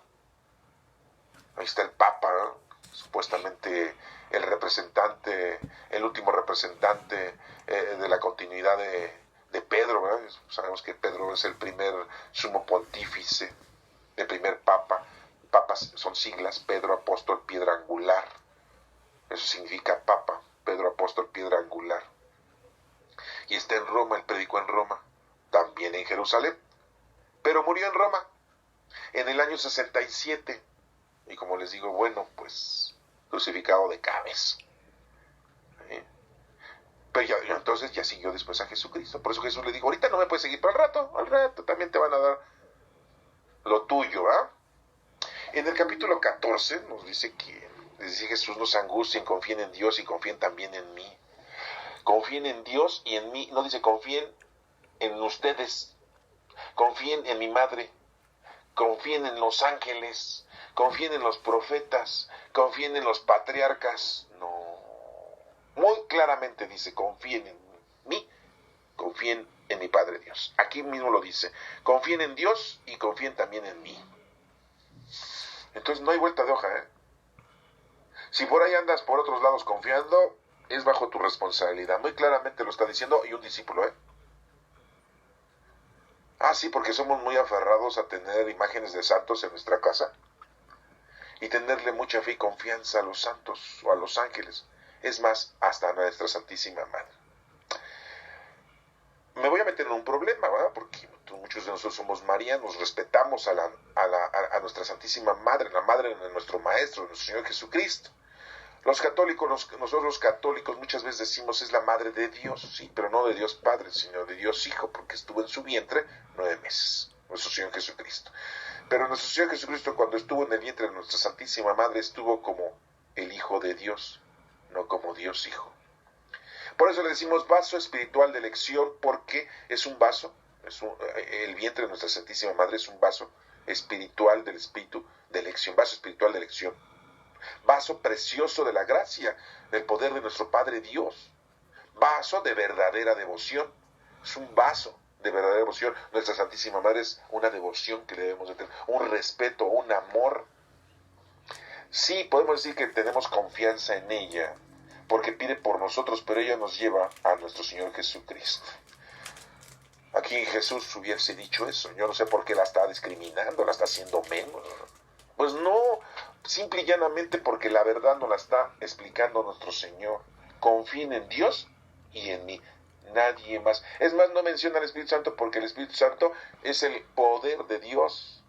Ahí está el Papa, ¿no? Supuestamente el representante, el último representante de la continuidad de Pedro, ¿verdad? Sabemos que Pedro es el primer sumo pontífice, el primer papa. Papas son siglas, Pedro, apóstol, piedra angular. Eso significa papa, Pedro, apóstol, piedra angular. Y está en Roma, él predicó en Roma, también en Jerusalén, pero murió en Roma en el año 67. Y como les digo, bueno, pues crucificado de cabeza. Pero ya entonces ya siguió después a Jesucristo. Por eso Jesús le dijo, ahorita no me puedes seguir, pero al rato también te van a dar lo tuyo, ¿ah? En el capítulo 14 nos dice que, les dice Jesús, no se angustien, confíen en Dios y confíen también en mí. Confíen en Dios y en mí. No dice confíen en ustedes. Confíen en mi madre. Confíen en los ángeles. Confíen en los profetas. Confíen en los patriarcas. No. Muy claramente dice, confíen en mí, confíen en mi Padre Dios. Aquí mismo lo dice, confíen en Dios y confíen también en mí. Entonces no hay vuelta de hoja, ¿eh? Si por ahí andas por otros lados confiando, es bajo tu responsabilidad. Muy claramente lo está diciendo y un discípulo, ¿eh? Ah, sí, porque somos muy aferrados a tener imágenes de santos en nuestra casa y tenerle mucha fe y confianza a los santos o a los ángeles. Es más, hasta a nuestra Santísima Madre. Me voy a meter en un problema, ¿verdad? Porque muchos de nosotros somos marianos, respetamos a nuestra Santísima Madre, la Madre de nuestro Maestro, de nuestro Señor Jesucristo. Los católicos, nosotros los católicos muchas veces decimos es la Madre de Dios, sí, pero no de Dios Padre, sino de Dios Hijo, porque estuvo en su vientre 9 meses, nuestro Señor Jesucristo. Pero nuestro Señor Jesucristo, cuando estuvo en el vientre de nuestra Santísima Madre, estuvo como el Hijo de Dios, no como Dios Hijo. Por eso le decimos vaso espiritual de elección, porque es un vaso, el vientre de nuestra Santísima Madre es un vaso espiritual del Espíritu de elección, vaso espiritual de elección. Vaso precioso de la gracia, del poder de nuestro Padre Dios. Vaso de verdadera devoción. Es un vaso de verdadera devoción. Nuestra Santísima Madre es una devoción que le debemos de tener, un respeto, un amor. Sí, podemos decir que tenemos confianza en ella, porque pide por nosotros, pero ella nos lleva a nuestro Señor Jesucristo. Aquí Jesús hubiese dicho eso. Yo no sé por qué la está discriminando, la está haciendo menos. Pues no, simple y llanamente porque la verdad nos la está explicando nuestro Señor. Confíen en Dios y en mí, nadie más. Es más, no menciona al Espíritu Santo porque el Espíritu Santo es el poder de Dios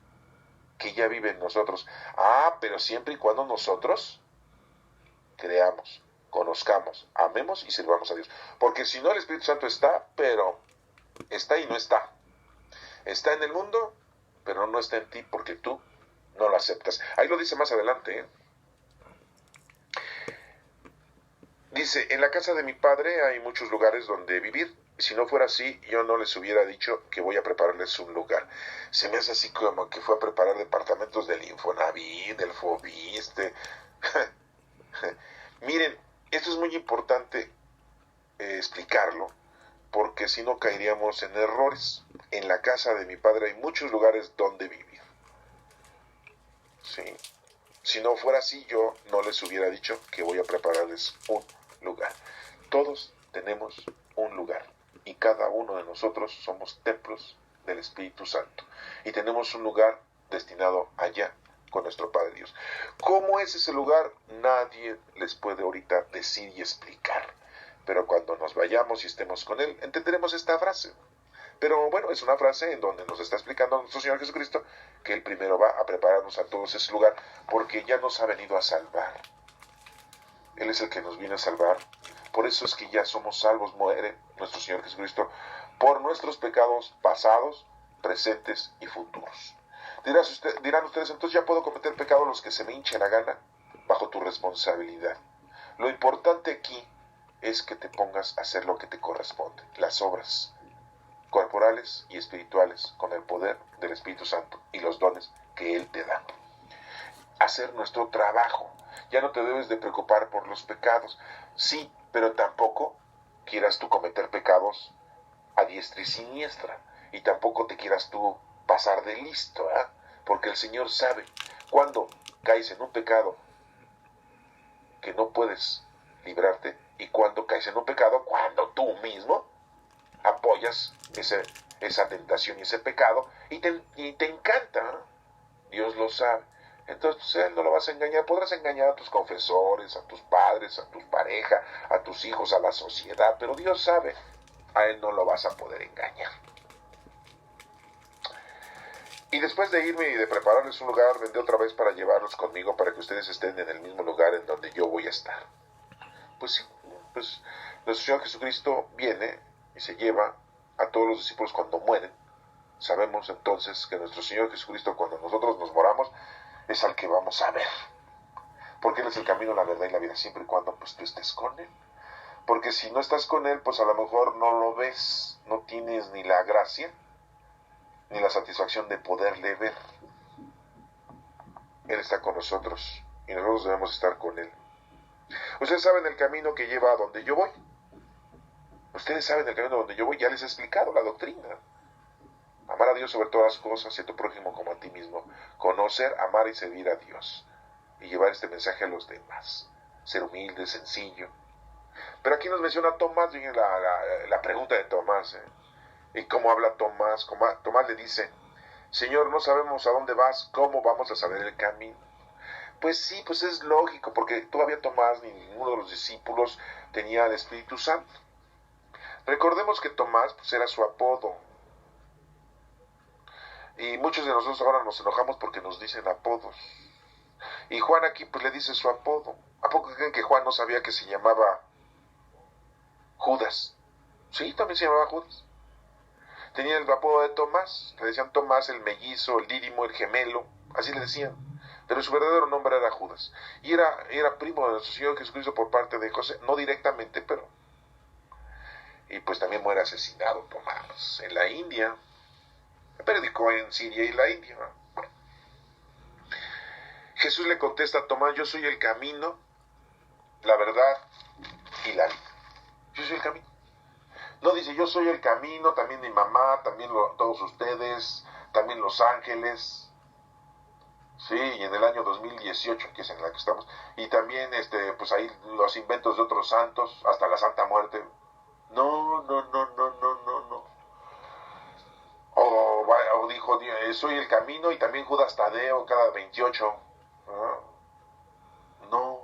que ya vive en nosotros. Ah, pero siempre y cuando nosotros creamos, conozcamos, amemos y sirvamos a Dios. Porque si no, el Espíritu Santo está, pero está y no está. Está en el mundo, pero no está en ti porque tú no lo aceptas. Ahí lo dice más adelante, ¿eh? Dice, en la casa de mi padre hay muchos lugares donde vivir. Si no fuera así, yo no les hubiera dicho que voy a prepararles un lugar. Se me hace así como que fue a preparar departamentos del Infonavit, del Fobiste. Miren, esto es muy importante explicarlo, porque si no caeríamos en errores. En la casa de mi padre hay muchos lugares donde vivir. ¿Sí? Si no fuera así, yo no les hubiera dicho que voy a prepararles un lugar. Todos tenemos un lugar y cada uno de nosotros somos templos del Espíritu Santo y tenemos un lugar destinado allá con nuestro Padre Dios. ¿Cómo es ese lugar? Nadie les puede ahorita decir y explicar, pero cuando nos vayamos y estemos con Él, entenderemos esta frase. Pero bueno, es una frase en donde nos está explicando nuestro Señor Jesucristo que Él primero va a prepararnos a todos ese lugar porque ya nos ha venido a salvar. Él es el que nos viene a salvar. Por eso es que ya somos salvos, muere nuestro Señor Jesucristo por nuestros pecados pasados, presentes y futuros. Dirán ustedes, entonces ya puedo cometer pecados los que se me hinche la gana, bajo tu responsabilidad. Lo importante aquí es que te pongas a hacer lo que te corresponde, las obras corporales y espirituales, con el poder del Espíritu Santo y los dones que Él te da. Hacer nuestro trabajo. Ya no te debes de preocupar por los pecados. Sí, pero tampoco quieras tú cometer pecados a diestra y siniestra. Y tampoco te quieras tú pasar de listo, ¿eh? Porque el Señor sabe cuándo caes en un pecado que no puedes librarte y cuándo caes en un pecado cuando tú mismo apoyas esa tentación y ese pecado y te encanta, ¿eh? Dios lo sabe. Entonces pues, Él no lo vas a engañar. Podrás engañar a tus confesores, a tus padres, a tu pareja, a tus hijos, a la sociedad, pero Dios sabe, a Él no lo vas a poder engañar. Y después de irme y de prepararles un lugar, vendré otra vez para llevarlos conmigo para que ustedes estén en el mismo lugar en donde yo voy a estar. Pues sí, pues nuestro Señor Jesucristo viene y se lleva a todos los discípulos cuando mueren. Sabemos entonces que nuestro Señor Jesucristo, cuando nosotros nos moramos, es al que vamos a ver. Porque Él es el camino, la verdad y la vida, siempre y cuando pues tú estés con Él. Porque si no estás con Él, pues a lo mejor no lo ves, no tienes ni la gracia, ni la satisfacción de poderle ver. Él está con nosotros y nosotros debemos estar con Él. Ustedes saben el camino que lleva a donde yo voy. Ustedes saben el camino a donde yo voy, ya les he explicado la doctrina. Amar a Dios sobre todas las cosas y a tu prójimo como a ti mismo. Conocer, amar y servir a Dios. Y llevar este mensaje a los demás. Ser humilde, sencillo. Pero aquí nos menciona Tomás, la pregunta de Tomás. ¿Y cómo habla Tomás? Tomás le dice, Señor, no sabemos a dónde vas, ¿cómo vamos a saber el camino? Pues sí, pues es lógico, porque todavía Tomás ni ninguno de los discípulos tenía el Espíritu Santo. Recordemos que Tomás pues era su apodo. Y muchos de nosotros ahora nos enojamos porque nos dicen apodos. Y Juan aquí pues le dice su apodo. ¿A poco creen que Juan no sabía que se llamaba Judas? Sí, también se llamaba Judas. Tenía el apodo de Tomás. Le decían Tomás, el mellizo, el dídimo, el gemelo. Así le decían. Pero su verdadero nombre era Judas. Y era primo de nuestro Señor Jesucristo por parte de José. No directamente, pero... Y pues también muere asesinado Tomás en la India. Predicó en Siria y la India. Bueno. Jesús le contesta a Tomás, yo soy el camino, la verdad y la vida. Yo soy el camino. No dice, yo soy el camino, también mi mamá, también todos ustedes, también los ángeles. Sí, y en el año 2018, que es en la que estamos, y también pues ahí los inventos de otros santos, hasta la Santa Muerte. No. O dijo, soy el camino y también Judas Tadeo cada 28. No,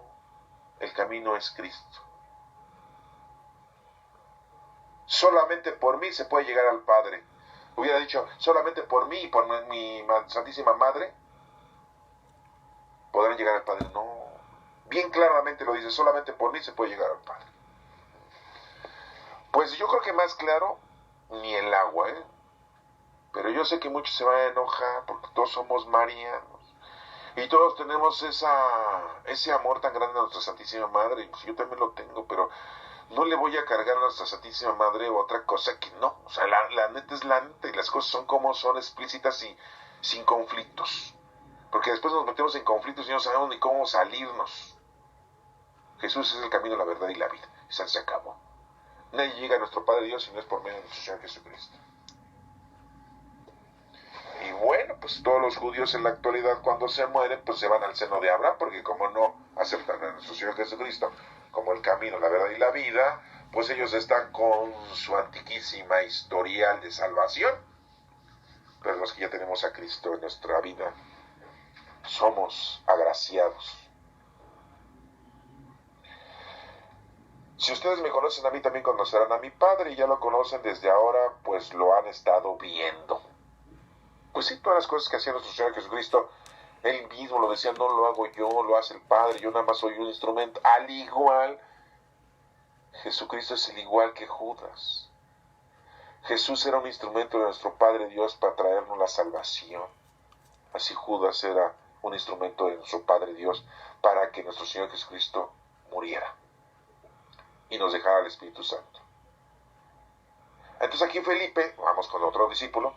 el camino es Cristo. Solamente por mí se puede llegar al Padre. Hubiera dicho, solamente por mí y por mi Santísima Madre podrán llegar al Padre. No, bien claramente lo dice, solamente por mí se puede llegar al Padre. Pues yo creo que más claro, ni el agua, Pero yo sé que muchos se van a enojar porque todos somos marianos. Y todos tenemos ese amor tan grande a nuestra Santísima Madre. Pues yo también lo tengo, pero no le voy a cargar a nuestra Santísima Madre otra cosa que no. O sea, la neta es la neta y las cosas son como son, explícitas y sin conflictos. Porque después nos metemos en conflictos y no sabemos ni cómo salirnos. Jesús es el camino, la verdad y la vida. Y se acabó. Nadie llega a nuestro Padre Dios si no es por medio de nuestro Señor Jesucristo. Y bueno, pues todos los judíos en la actualidad cuando se mueren, pues se van al seno de Abraham, porque como no aceptan a nuestro Señor Jesucristo como el camino, la verdad y la vida, pues ellos están con su antiquísima historial de salvación. Pero los que ya tenemos a Cristo en nuestra vida, somos agraciados. Si ustedes me conocen a mí, también conocerán a mi Padre, y ya lo conocen desde ahora, pues lo han estado viendo. Pues sí, todas las cosas que hacía nuestro Señor Jesucristo, Él mismo lo decía, no lo hago yo, lo hace el Padre, yo nada más soy un instrumento. Al igual, Jesucristo es el igual que Judas. Jesús era un instrumento de nuestro Padre Dios para traernos la salvación. Así Judas era un instrumento de nuestro Padre Dios para que nuestro Señor Jesucristo muriera y nos dejara el Espíritu Santo. Entonces aquí Felipe, vamos con otro discípulo,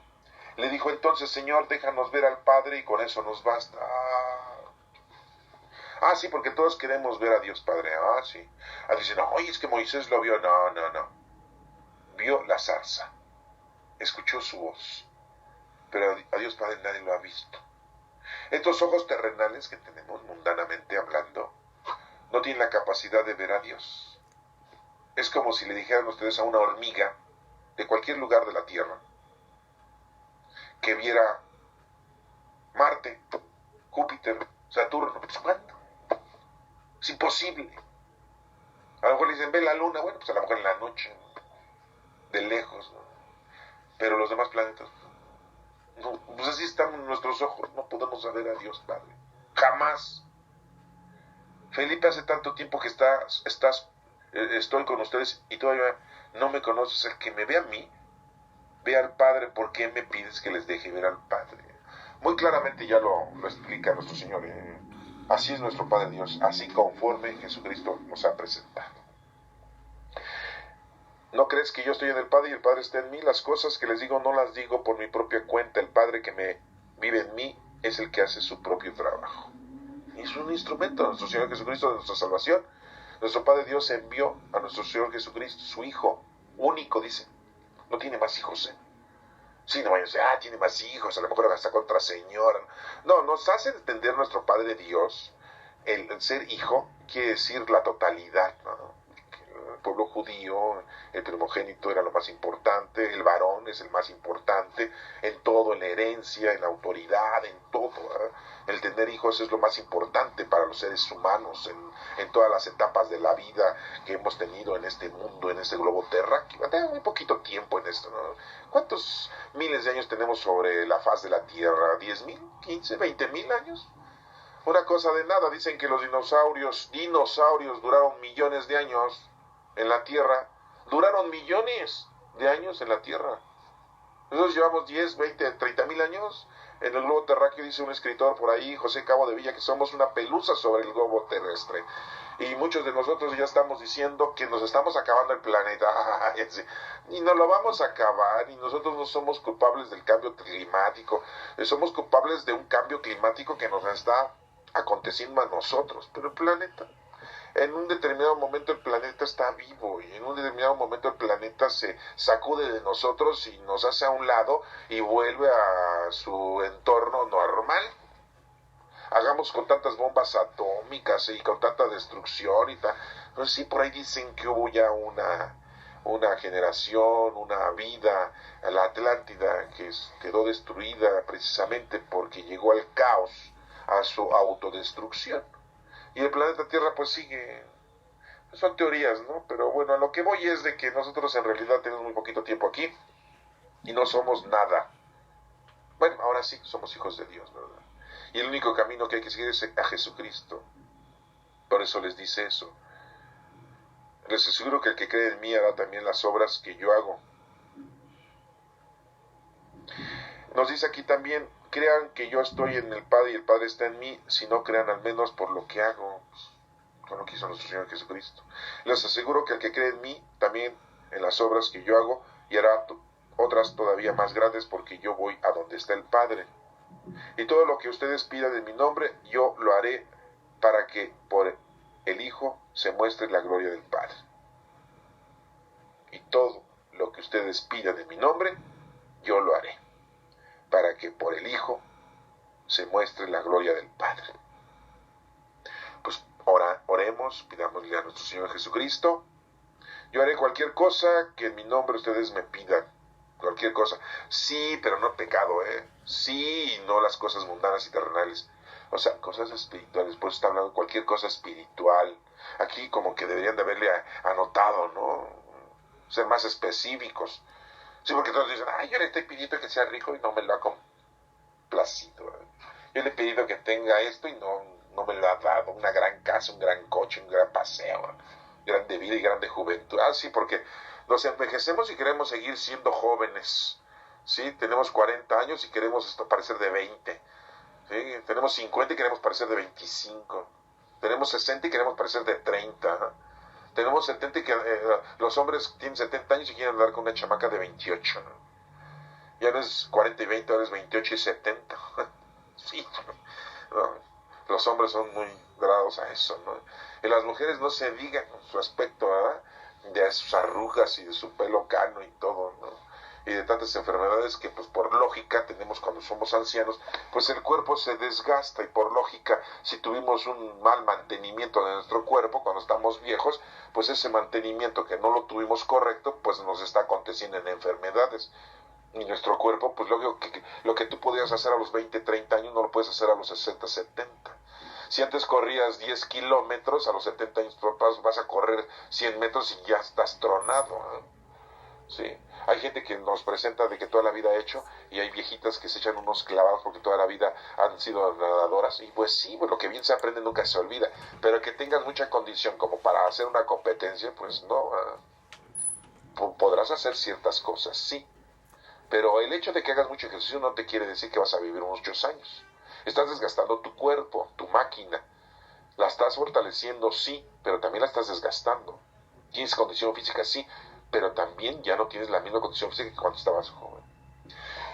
le dijo entonces, Señor, déjanos ver al Padre y con eso nos basta. Sí, porque todos queremos ver a Dios Padre. Sí. Dicen, oye, es que Moisés lo vio. No. Vio la zarza. Escuchó su voz. Pero a Dios Padre nadie lo ha visto. Estos ojos terrenales que tenemos, mundanamente hablando, no tienen la capacidad de ver a Dios. Es como si le dijeran ustedes a una hormiga de cualquier lugar de la Tierra que viera Marte, Júpiter, Saturno. Pues, ¿cuándo? Es imposible. A lo mejor le dicen, ve la luna. Bueno, pues a lo mejor en la noche, de lejos, ¿no? Pero los demás planetas, no, pues así están nuestros ojos. No podemos ver a Dios Padre. Jamás. Felipe, hace tanto tiempo que estoy con ustedes y todavía no me conoces. El que me ve a mí, ve al Padre. ¿Por qué me pides que les deje ver al Padre? Muy claramente ya lo explica nuestro Señor. Así es nuestro Padre Dios, así conforme Jesucristo nos ha presentado. ¿No crees que yo estoy en el Padre y el Padre está en mí? Las cosas que les digo no las digo por mi propia cuenta. El Padre que me vive en mí es el que hace su propio trabajo. Y es un instrumento de nuestro Señor Jesucristo, de nuestra salvación. Nuestro Padre Dios envió a nuestro Señor Jesucristo, su Hijo único, dice. No tiene más hijos, ¿eh? Sí, no vayan a decir, tiene más hijos, a lo mejor está contra señora. No, nos hace entender nuestro Padre Dios, el ser hijo quiere decir la totalidad, ¿no? El pueblo judío, el primogénito era lo más importante, el varón es el más importante, en todo, en la herencia, en la autoridad, en todo, ¿eh? El tener hijos es lo más importante para los seres humanos, en todas las etapas de la vida que hemos tenido en este mundo, en este globo terráqueo. Tenemos muy poquito tiempo en esto, ¿no? ¿Cuántos miles de años tenemos sobre la faz de la Tierra? ¿10,000? ¿15? ¿20,000 años? Una cosa de nada. Dicen que los dinosaurios duraron millones de años en la Tierra. Duraron millones de años en la Tierra. Nosotros llevamos 10, 20, 30,000 años en el globo terráqueo. Dice un escritor por ahí, José Cabo de Villa, que somos una pelusa sobre el globo terrestre. Y muchos de nosotros ya estamos diciendo que nos estamos acabando el planeta. Y no lo vamos a acabar. Y nosotros no somos culpables del cambio climático. Somos culpables de un cambio climático que nos está aconteciendo a nosotros. Pero el planeta, en un determinado momento el planeta está vivo, y en un determinado momento el planeta se sacude de nosotros y nos hace a un lado y vuelve a su entorno normal. Hagamos con tantas bombas atómicas y con tanta destrucción y tal. Pero sí, por ahí dicen que hubo ya una generación, una vida, la Atlántida, que quedó destruida precisamente porque llegó al caos, a su autodestrucción. Y el planeta Tierra pues sigue. Son teorías, ¿no? Pero bueno, a lo que voy es de que nosotros en realidad tenemos muy poquito tiempo aquí y no somos nada. Bueno, ahora sí, somos hijos de Dios, ¿verdad? Y el único camino que hay que seguir es a Jesucristo. Por eso les dice eso. Les aseguro que el que cree en mí hará también las obras que yo hago. Nos dice aquí también, crean que yo estoy en el Padre y el Padre está en mí, si no crean al menos por lo que hago, con lo que hizo nuestro Señor Jesucristo. Les aseguro que el que cree en mí, también en las obras que yo hago, y hará otras todavía más grandes, porque yo voy a donde está el Padre. Y todo lo que ustedes pidan en mi nombre, yo lo haré, para que por el Hijo se muestre la gloria del Padre. Y todo lo que ustedes pidan en mi nombre, yo lo haré, para que por el Hijo se muestre la gloria del Padre. Pues oremos, pidámosle a nuestro Señor Jesucristo. Yo haré cualquier cosa que en mi nombre ustedes me pidan. Cualquier cosa. Sí, pero no pecado, ¿eh? Sí, y no las cosas mundanas y terrenales. O sea, cosas espirituales. Por eso está hablando de cualquier cosa espiritual. Aquí como que deberían de haberle anotado, ¿no? Ser más específicos. Sí, porque todos dicen, yo le estoy pidiendo que sea rico y no me lo ha complacido. Yo le he pedido que tenga esto y no me lo ha dado. Una gran casa, un gran coche, un gran paseo, grande vida y grande juventud. Sí, porque nos envejecemos y queremos seguir siendo jóvenes. ¿Sí? Tenemos 40 años y queremos parecer de 20. ¿Sí? Tenemos 50 y queremos parecer de 25. Tenemos 60 y queremos parecer de 30. Tenemos 70 y los hombres tienen 70 años y quieren andar con una chamaca de 28. Ya no es 40 y 20, ahora es 28 y 70. Sí. No, los hombres son muy dados a eso, ¿no? Y las mujeres no se digan su aspecto, ¿verdad? De sus arrugas y de su pelo cano y todo, ¿no? Y de tantas enfermedades que pues por lógica tenemos cuando somos ancianos, pues el cuerpo se desgasta, y por lógica, si tuvimos un mal mantenimiento de nuestro cuerpo cuando estamos viejos, pues ese mantenimiento que no lo tuvimos correcto, pues nos está aconteciendo en enfermedades. Y nuestro cuerpo, pues lo que tú podías hacer a los 20, 30 años, no lo puedes hacer a los 60, 70. Si antes corrías 10 kilómetros, a los 70 años vas a correr 100 metros y ya estás tronado, ¿eh? Sí. Hay gente que nos presenta de que toda la vida ha hecho, y hay viejitas que se echan unos clavados porque toda la vida han sido nadadoras. Y pues sí, pues lo que bien se aprende nunca se olvida. Pero que tengas mucha condición como para hacer una competencia, pues no. Podrás hacer ciertas cosas, sí. Pero el hecho de que hagas mucho ejercicio no te quiere decir que vas a vivir muchos años. Estás desgastando tu cuerpo, tu máquina. La estás fortaleciendo, sí, pero también la estás desgastando. Tienes condición física, sí, pero también ya no tienes la misma condición física que cuando estabas joven.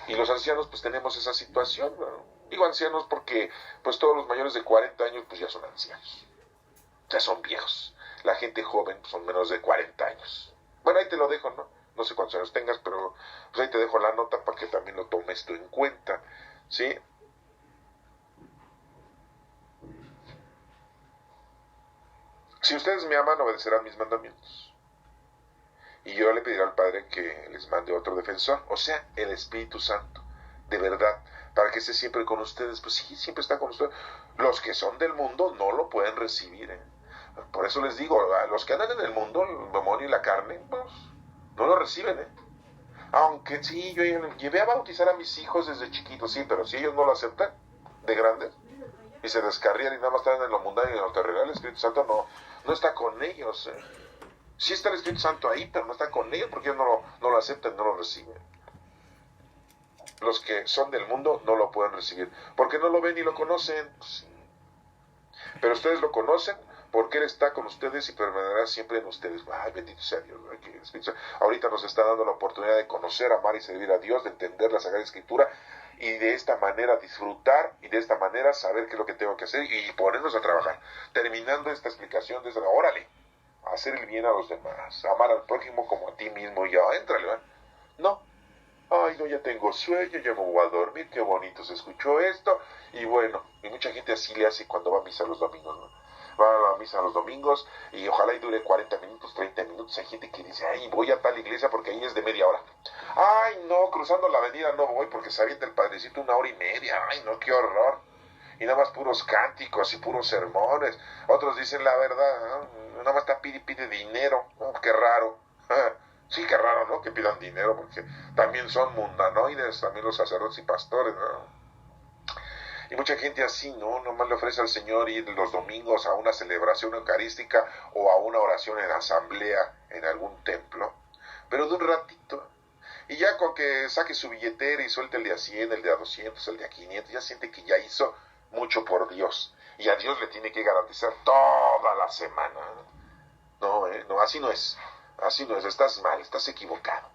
Y los ancianos pues tenemos esa situación, ¿no? Digo ancianos porque pues todos los mayores de 40 años pues ya son ancianos. Ya son viejos. La gente joven son menos de 40 años. Bueno, ahí te lo dejo, ¿no? No sé cuántos años tengas, pero pues ahí te dejo la nota para que también lo tomes tú en cuenta, ¿sí? Si ustedes me aman, obedecerán mis mandamientos. Y yo le pediré al Padre que les mande otro defensor, o sea, el Espíritu Santo, de verdad, para que esté siempre con ustedes. Pues sí, siempre está con ustedes. Los que son del mundo no lo pueden recibir, ¿eh? Por eso les digo, a los que andan en el mundo, el demonio y la carne, pues no lo reciben, ¿eh? Aunque sí, yo llevé a bautizar a mis hijos desde chiquitos, sí, pero si ellos no lo aceptan, de grandes, y se descarrían y nada más están en lo mundano y en lo terrenal, el Espíritu Santo no está con ellos, ¿eh? Sí está el Espíritu Santo ahí, pero no está con ellos porque ellos no lo aceptan, no lo reciben. Los que son del mundo no lo pueden recibir, porque no lo ven y lo conocen. Sí. Pero ustedes lo conocen porque Él está con ustedes y permanecerá siempre en ustedes. Ay, bendito sea Dios. Ahorita nos está dando la oportunidad de conocer, amar y servir a Dios, de entender la Sagrada Escritura y de esta manera disfrutar y de esta manera saber qué es lo que tengo que hacer y ponernos a trabajar. Terminando esta explicación, órale, hacer el bien a los demás, amar al prójimo como a ti mismo, ya, éntrale, ¿eh? No, ay, no, ya tengo sueño, ya me voy a dormir, qué bonito se escuchó esto, y bueno, y mucha gente así le hace cuando va a misa los domingos, ¿no? Va a la misa los domingos, y ojalá y dure 40 minutos, 30 minutos, hay gente que dice, ay, voy a tal iglesia porque ahí es de media hora, ay, no, cruzando la avenida no voy porque se avienta el padrecito 1 hora y media, ay, no, qué horror, y nada más puros cánticos y puros sermones, otros dicen la verdad, ¿no? Nada más está pide dinero, oh, qué raro, sí, qué raro, ¿no? Que pidan dinero, porque también son mundanoides, también los sacerdotes y pastores, ¿no? Y mucha gente así, ¿no? Nomás le ofrece al Señor ir los domingos a una celebración eucarística o a una oración en asamblea en algún templo, pero de un ratito. Y ya con que saque su billetera y suelte el de a 100, el de a 200, el de a 500, ya siente que ya hizo mucho por Dios. Y a Dios le tiene que garantizar toda la semana. No, no, así no es. Así no es, estás mal, estás equivocado.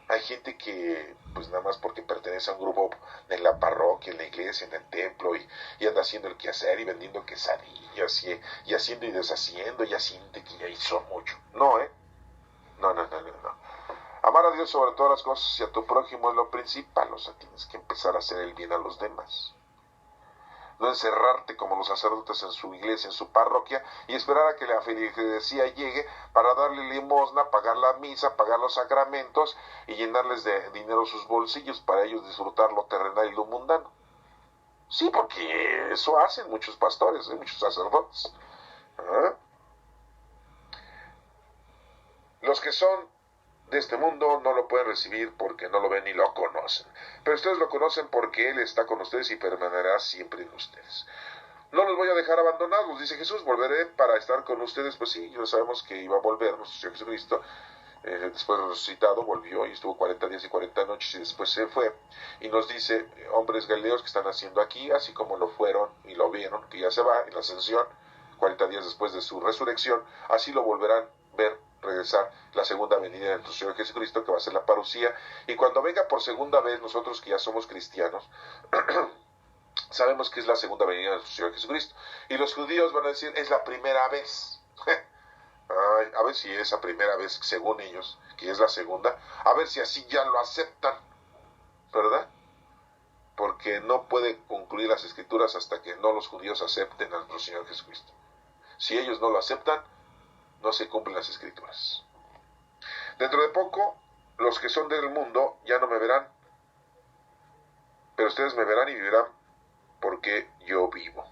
Hay gente que, pues nada más porque pertenece a un grupo en la parroquia, en la iglesia, en el templo, y anda haciendo el quehacer y vendiendo quesadillas, y haciendo y deshaciendo, ya siente que ya hizo mucho. No, No. Amar a Dios sobre todas las cosas y a tu prójimo es lo principal, o sea, tienes que empezar a hacer el bien a los demás. No encerrarte como los sacerdotes en su iglesia, en su parroquia, y esperar a que la feligresía llegue para darle limosna, pagar la misa, pagar los sacramentos y llenarles de dinero sus bolsillos para ellos disfrutar lo terrenal y lo mundano. Sí, porque eso hacen muchos pastores, muchos sacerdotes. ¿Ah? Los que son de este mundo no lo pueden recibir porque no lo ven ni lo conocen. Pero ustedes lo conocen porque Él está con ustedes y permanecerá siempre en ustedes. No los voy a dejar abandonados, dice Jesús, volveré para estar con ustedes. Pues sí, ya sabemos que iba a volver nuestro Señor Jesucristo. Después resucitado, volvió y estuvo 40 días y 40 noches y después se fue. Y nos dice, hombres galileos que están haciendo aquí, así como lo fueron y lo vieron, que ya se va en la ascensión, 40 días después de su resurrección, así lo volverán a ver regresar la segunda venida de nuestro Señor Jesucristo, que va a ser la parucía, y cuando venga por segunda vez, nosotros que ya somos cristianos, sabemos que es la segunda venida de nuestro Señor Jesucristo, y los judíos van a decir, es la primera vez. Ay, a ver si esa primera vez, según ellos, que es la segunda, a ver si así ya lo aceptan, ¿verdad? Porque no puede concluir las escrituras hasta que no los judíos acepten a nuestro Señor Jesucristo. Si ellos no lo aceptan, no se cumplen las escrituras. Dentro de poco, los que son del mundo ya no me verán, pero ustedes me verán y vivirán porque yo vivo.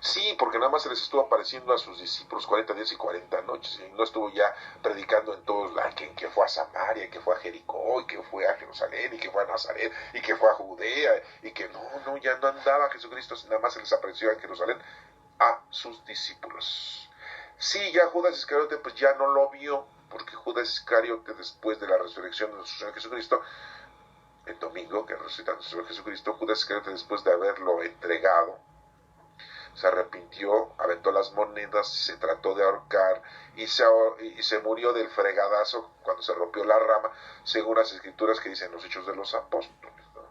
Sí, porque nada más se les estuvo apareciendo a sus discípulos 40 días y 40 noches, y no estuvo ya predicando en todos lados, que fue a Samaria, y que fue a Jericó, y que fue a Jerusalén, y que fue a Nazaret, y que fue a Judea, y que no, ya no andaba Jesucristo, nada más se les apareció en Jerusalén a sus discípulos. Sí, ya Judas Iscariote pues ya no lo vio, porque Judas Iscariote, después de la resurrección de nuestro Señor Jesucristo, el domingo que resucitó nuestro Señor Jesucristo, Judas Iscariote, después de haberlo entregado, se arrepintió, aventó las monedas, se trató de ahorcar y se murió del fregadazo cuando se rompió la rama, según las escrituras que dicen los Hechos de los Apóstoles, ¿no?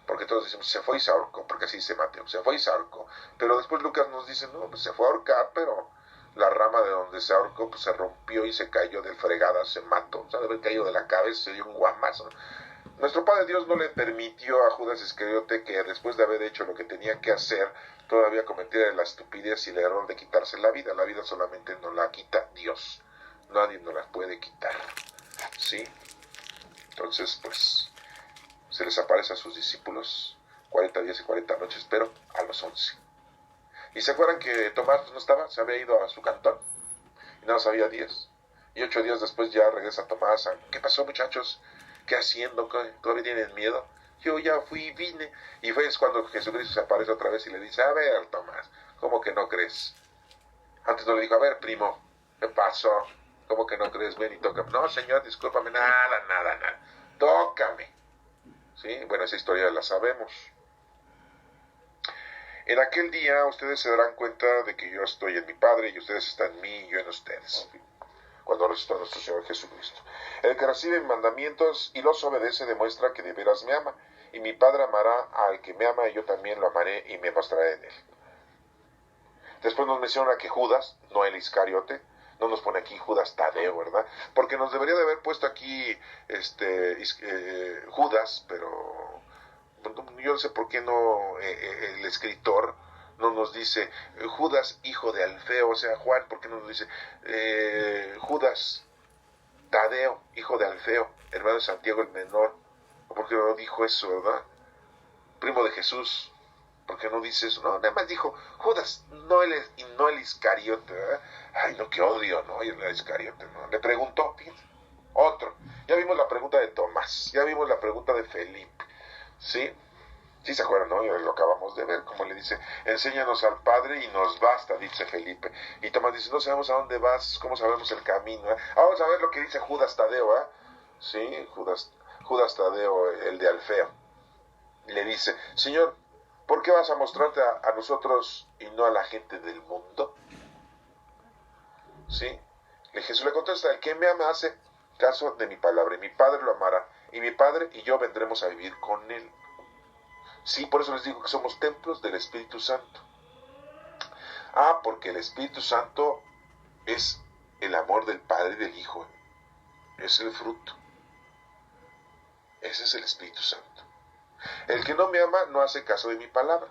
porque todos decimos, se fue y se ahorcó, porque así dice Mateo, se fue y se ahorcó. Pero después Lucas nos dice, no, pues se fue a ahorcar, pero la rama de donde se ahorcó, pues se rompió y se cayó de fregada, se mató, o sea, de haber caído de la cabeza, se dio un guamazo. Nuestro Padre Dios no le permitió a Judas Iscariote que después de haber hecho lo que tenía que hacer, todavía cometiera la estupidez y el error de quitarse la vida. La vida solamente nos la quita Dios, nadie nos la puede quitar, ¿sí? Entonces, pues, se les aparece a sus discípulos 40 días y 40 noches, pero a los 11. ¿Y se acuerdan que Tomás no estaba? Se había ido a su cantón y nada más había 10. Y 8 días después ya regresa Tomás. ¿Qué pasó, muchachos? ¿Qué haciendo? ¿Todavía tienen miedo? Yo ya fui y vine. Y fue cuando Jesucristo se aparece otra vez y le dice, a ver, Tomás, ¿cómo que no crees? Antes no le dijo, a ver, primo, ¿qué pasó? ¿Cómo que no crees? Ven y tócame. No, señor, discúlpame, nada. Tócame. ¿Sí? Bueno, esa historia la sabemos. En aquel día ustedes se darán cuenta de que yo estoy en mi Padre y ustedes están en mí y yo en ustedes. Cuando resucitó nuestro Señor Jesucristo. El que recibe mis mandamientos y los obedece demuestra que de veras me ama. Y mi Padre amará al que me ama y yo también lo amaré y me mostraré en él. Después nos menciona que Judas, no el Iscariote, no nos pone aquí Judas Tadeo, ¿verdad? Porque nos debería de haber puesto aquí Judas, pero yo no sé por qué no el escritor no nos dice Judas, hijo de Alfeo, o sea, Juan, ¿por qué no nos dice Judas Tadeo, hijo de Alfeo, hermano de Santiago el menor? ¿Por qué no dijo eso, verdad? Primo de Jesús, ¿por qué no dice eso? No, nada más dijo Judas, no el Iscariote, ¿verdad? Ay, no, qué odio, ¿no? Y el Iscariote, ¿no? Le preguntó, fíjense, otro. Ya vimos la pregunta de Tomás, ya vimos la pregunta de Felipe, ¿sí? Sí se acuerdan, ¿no? Lo acabamos de ver, como le dice, enséñanos al Padre y nos basta, dice Felipe. Y Tomás dice, no sabemos a dónde vas, ¿cómo sabemos el camino? Vamos a ver lo que dice Judas Tadeo, ¿eh? Sí, Judas Tadeo, el de Alfeo. Le dice, Señor, ¿por qué vas a mostrarte a nosotros y no a la gente del mundo? ¿Sí? Jesús le contesta, el que me ama hace caso de mi palabra, y mi Padre lo amará, y mi Padre y yo vendremos a vivir con él. Sí, por eso les digo que somos templos del Espíritu Santo. Porque el Espíritu Santo es el amor del Padre y del Hijo. Es el fruto. Ese es el Espíritu Santo. El que no me ama no hace caso de mi palabra.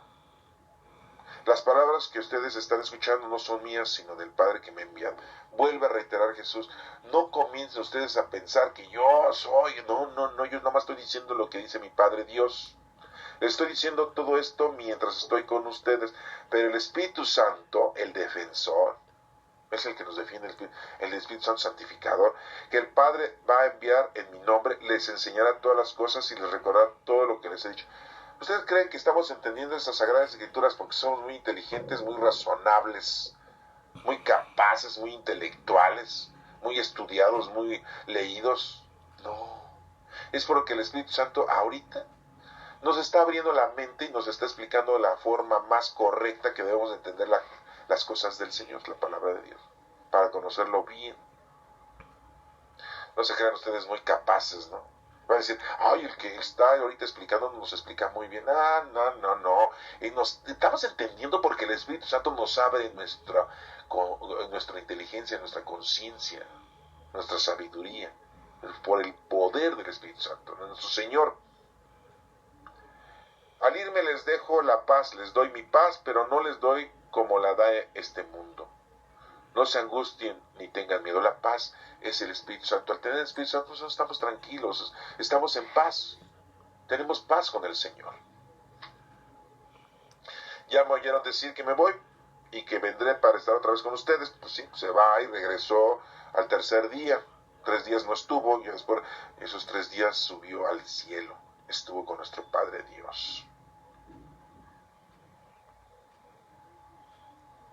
Las palabras que ustedes están escuchando no son mías, sino del Padre que me envía. Vuelve a reiterar Jesús, no comiencen ustedes a pensar que yo soy, no, yo nomás estoy diciendo lo que dice mi Padre Dios. Les estoy diciendo todo esto mientras estoy con ustedes, pero el Espíritu Santo, el defensor, es el que nos defiende, el Espíritu Santo santificador, que el Padre va a enviar en mi nombre, les enseñará todas las cosas y les recordará todo lo que les he dicho. ¿Ustedes creen que estamos entendiendo estas Sagradas Escrituras porque somos muy inteligentes, muy razonables, muy capaces, muy intelectuales, muy estudiados, muy leídos? No, es porque el Espíritu Santo ahorita nos está abriendo la mente y nos está explicando la forma más correcta que debemos entender las cosas del Señor, la palabra de Dios, para conocerlo bien. No se crean ustedes muy capaces, ¿no? Van a decir, ay, el que está ahorita explicando nos explica muy bien. No. Y nos estamos entendiendo porque el Espíritu Santo nos abre nuestra inteligencia, nuestra conciencia, nuestra sabiduría, por el poder del Espíritu Santo, nuestro Señor. Al irme les dejo la paz, les doy mi paz, pero no les doy como la da este mundo. No se angustien ni tengan miedo. La paz es el Espíritu Santo. Al tener el Espíritu Santo nosotros estamos tranquilos, estamos en paz. Tenemos paz con el Señor. Ya me oyeron decir que me voy y que vendré para estar otra vez con ustedes. Pues sí, se va y regresó al tercer día. 3 días no estuvo y después esos 3 días subió al cielo. Estuvo con nuestro Padre Dios.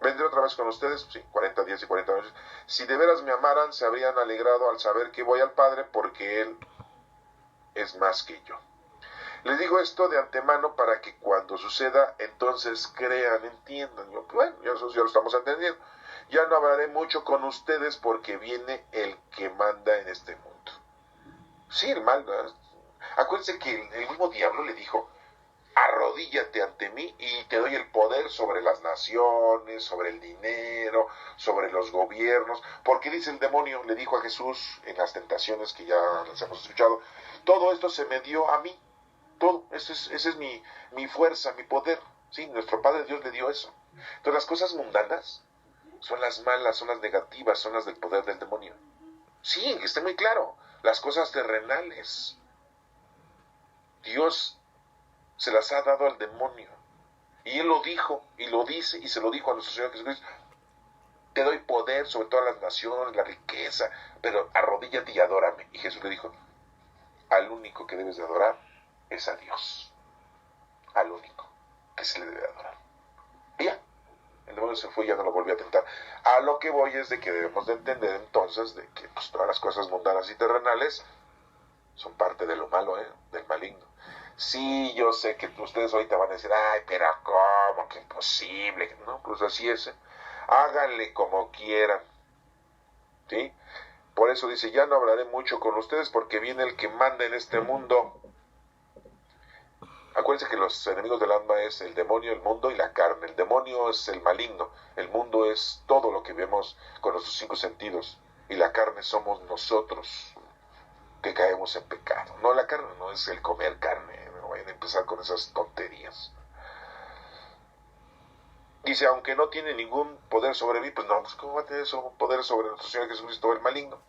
Vendré otra vez con ustedes, sí, 40 días y 40 noches. Si de veras me amaran, se habrían alegrado al saber que voy al Padre, porque Él es más que yo. Les digo esto de antemano para que cuando suceda, entonces crean, entiendan. Bueno, ya lo estamos entendiendo. Ya no hablaré mucho con ustedes porque viene el que manda en este mundo. Sí, el mal, ¿no? Acuérdense que el mismo diablo le dijo, arrodíllate ante mí y te doy el poder sobre las naciones, sobre el dinero, sobre los gobiernos, porque dice el demonio, le dijo a Jesús en las tentaciones que ya las hemos escuchado, todo esto se me dio a mí, todo, esa es mi fuerza, mi poder, sí, nuestro Padre Dios le dio eso. Entonces las cosas mundanas son las malas, son las negativas, son las del poder del demonio. Sí, que esté muy claro, las cosas terrenales, Dios se las ha dado al demonio. Y Él lo dijo, y lo dice, y se lo dijo a nuestro Señor Jesucristo. Te doy poder sobre todas las naciones, la riqueza, pero arrodíllate y adórame. Y Jesús le dijo, al único que debes de adorar es a Dios. Al único que se le debe adorar. Y ya, el demonio se fue y ya no lo volvió a tentar. A lo que voy es de que debemos de entender entonces de que pues, todas las cosas mundanas y terrenales son parte de lo malo, del maligno. Sí, yo sé que ustedes ahorita van a decir, ay, pero ¿cómo? Que imposible. No, pues así es. Háganle como quieran. ¿Sí? Por eso dice, ya no hablaré mucho con ustedes porque viene el que manda en este mundo. Acuérdense que los enemigos del alma es el demonio, el mundo y la carne. El demonio es el maligno. El mundo es todo lo que vemos con nuestros 5 sentidos. Y la carne somos nosotros que caemos en pecado. No, la carne no es el comer carne. No vayan a empezar con esas tonterías. Dice, aunque no tiene ningún poder sobre mí, pues no, pues ¿cómo va a tener poder sobre nuestro Señor Jesucristo, el maligno?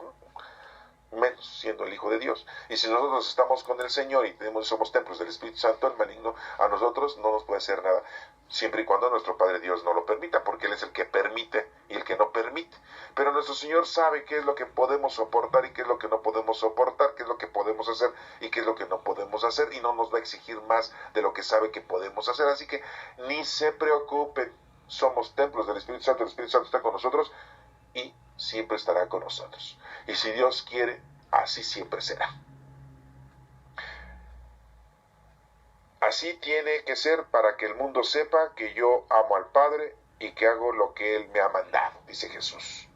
Menos siendo el Hijo de Dios. Y si nosotros estamos con el Señor y somos templos del Espíritu Santo, el maligno a nosotros no nos puede hacer nada, siempre y cuando nuestro Padre Dios no lo permita, porque Él es el que permite y el que no permite. Pero nuestro Señor sabe qué es lo que podemos soportar y qué es lo que no podemos soportar, qué es lo que podemos hacer y qué es lo que no podemos hacer, y no nos va a exigir más de lo que sabe que podemos hacer. Así que ni se preocupen, somos templos del Espíritu Santo, el Espíritu Santo está con nosotros y siempre estará con nosotros. Y si Dios quiere, así siempre será. Así tiene que ser para que el mundo sepa que yo amo al Padre y que hago lo que Él me ha mandado, dice Jesús.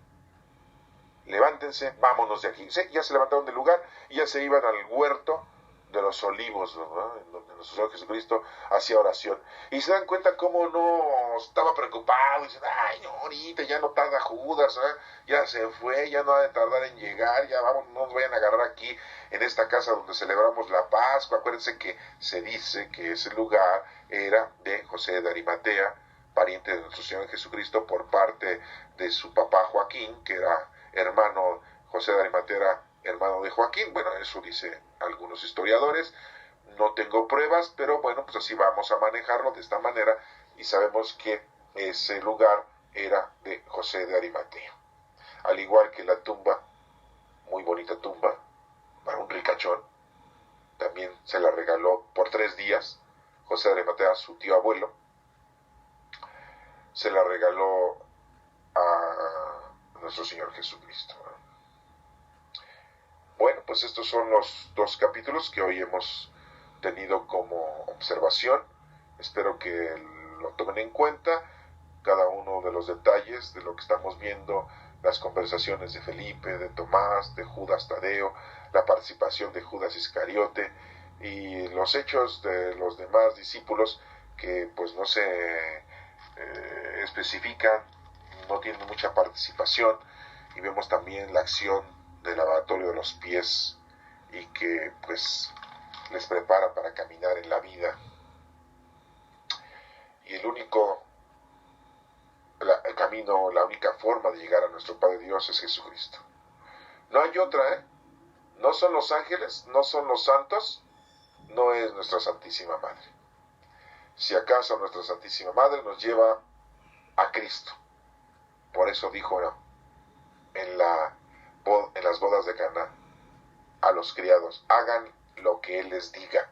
Levántense, vámonos de aquí. Sí, ya se levantaron del lugar y ya se iban al huerto de los olivos, ¿verdad? En donde nuestro Señor Jesucristo hacía oración. Y se dan cuenta cómo no estaba preocupado. Y dicen, ay, no, ahorita ya no tarda Judas, ya se fue, ya no ha de tardar en llegar, ya vamos, no nos vayan a agarrar aquí en esta casa donde celebramos la Pascua. Acuérdense que se dice que ese lugar era de José de Arimatea, pariente de nuestro Señor Jesucristo por parte de su papá Joaquín, que era hermano, José de Arimatea era hermano de Joaquín. Bueno, eso dice algunos historiadores, no tengo pruebas, pero bueno, pues así vamos a manejarlo de esta manera y sabemos que ese lugar era de José de Arimatea. Al igual que la tumba, muy bonita tumba, para un ricachón, también se la regaló por 3 días José de Arimatea a su tío abuelo, se la regaló a nuestro Señor Jesucristo. Bueno, pues estos son los 2 capítulos que hoy hemos tenido como observación. Espero que lo tomen en cuenta, cada uno de los detalles de lo que estamos viendo, las conversaciones de Felipe, de Tomás, de Judas Tadeo, la participación de Judas Iscariote y los hechos de los demás discípulos que pues no se especifican, no tienen mucha participación, y vemos también la acción del lavatorio de los pies y que pues les prepara para caminar en la vida. Y el camino, la única forma de llegar a nuestro Padre Dios es Jesucristo. No hay otra, no son los ángeles, no son los santos, no es nuestra Santísima Madre. Si acaso nuestra Santísima Madre nos lleva a Cristo. Por eso dijo en las bodas de Caná a los criados, hagan lo que Él les diga.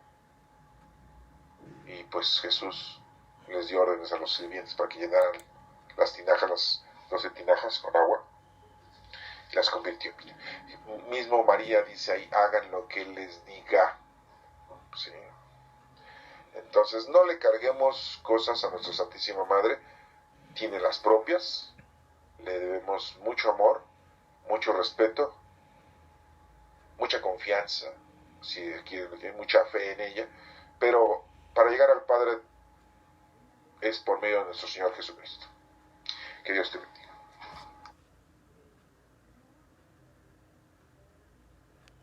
Y pues Jesús les dio órdenes a los sirvientes para que llenaran las tinajas, las 12 tinajas con agua, y las convirtió. Mismo María dice ahí, hagan lo que Él les diga. ¿Sí? Entonces no le carguemos cosas a nuestra Santísima Madre, tiene las propias, le debemos mucho amor, mucho respeto, mucha confianza, si quieren, mucha fe en ella, pero para llegar al Padre es por medio de nuestro Señor Jesucristo. Que Dios te bendiga.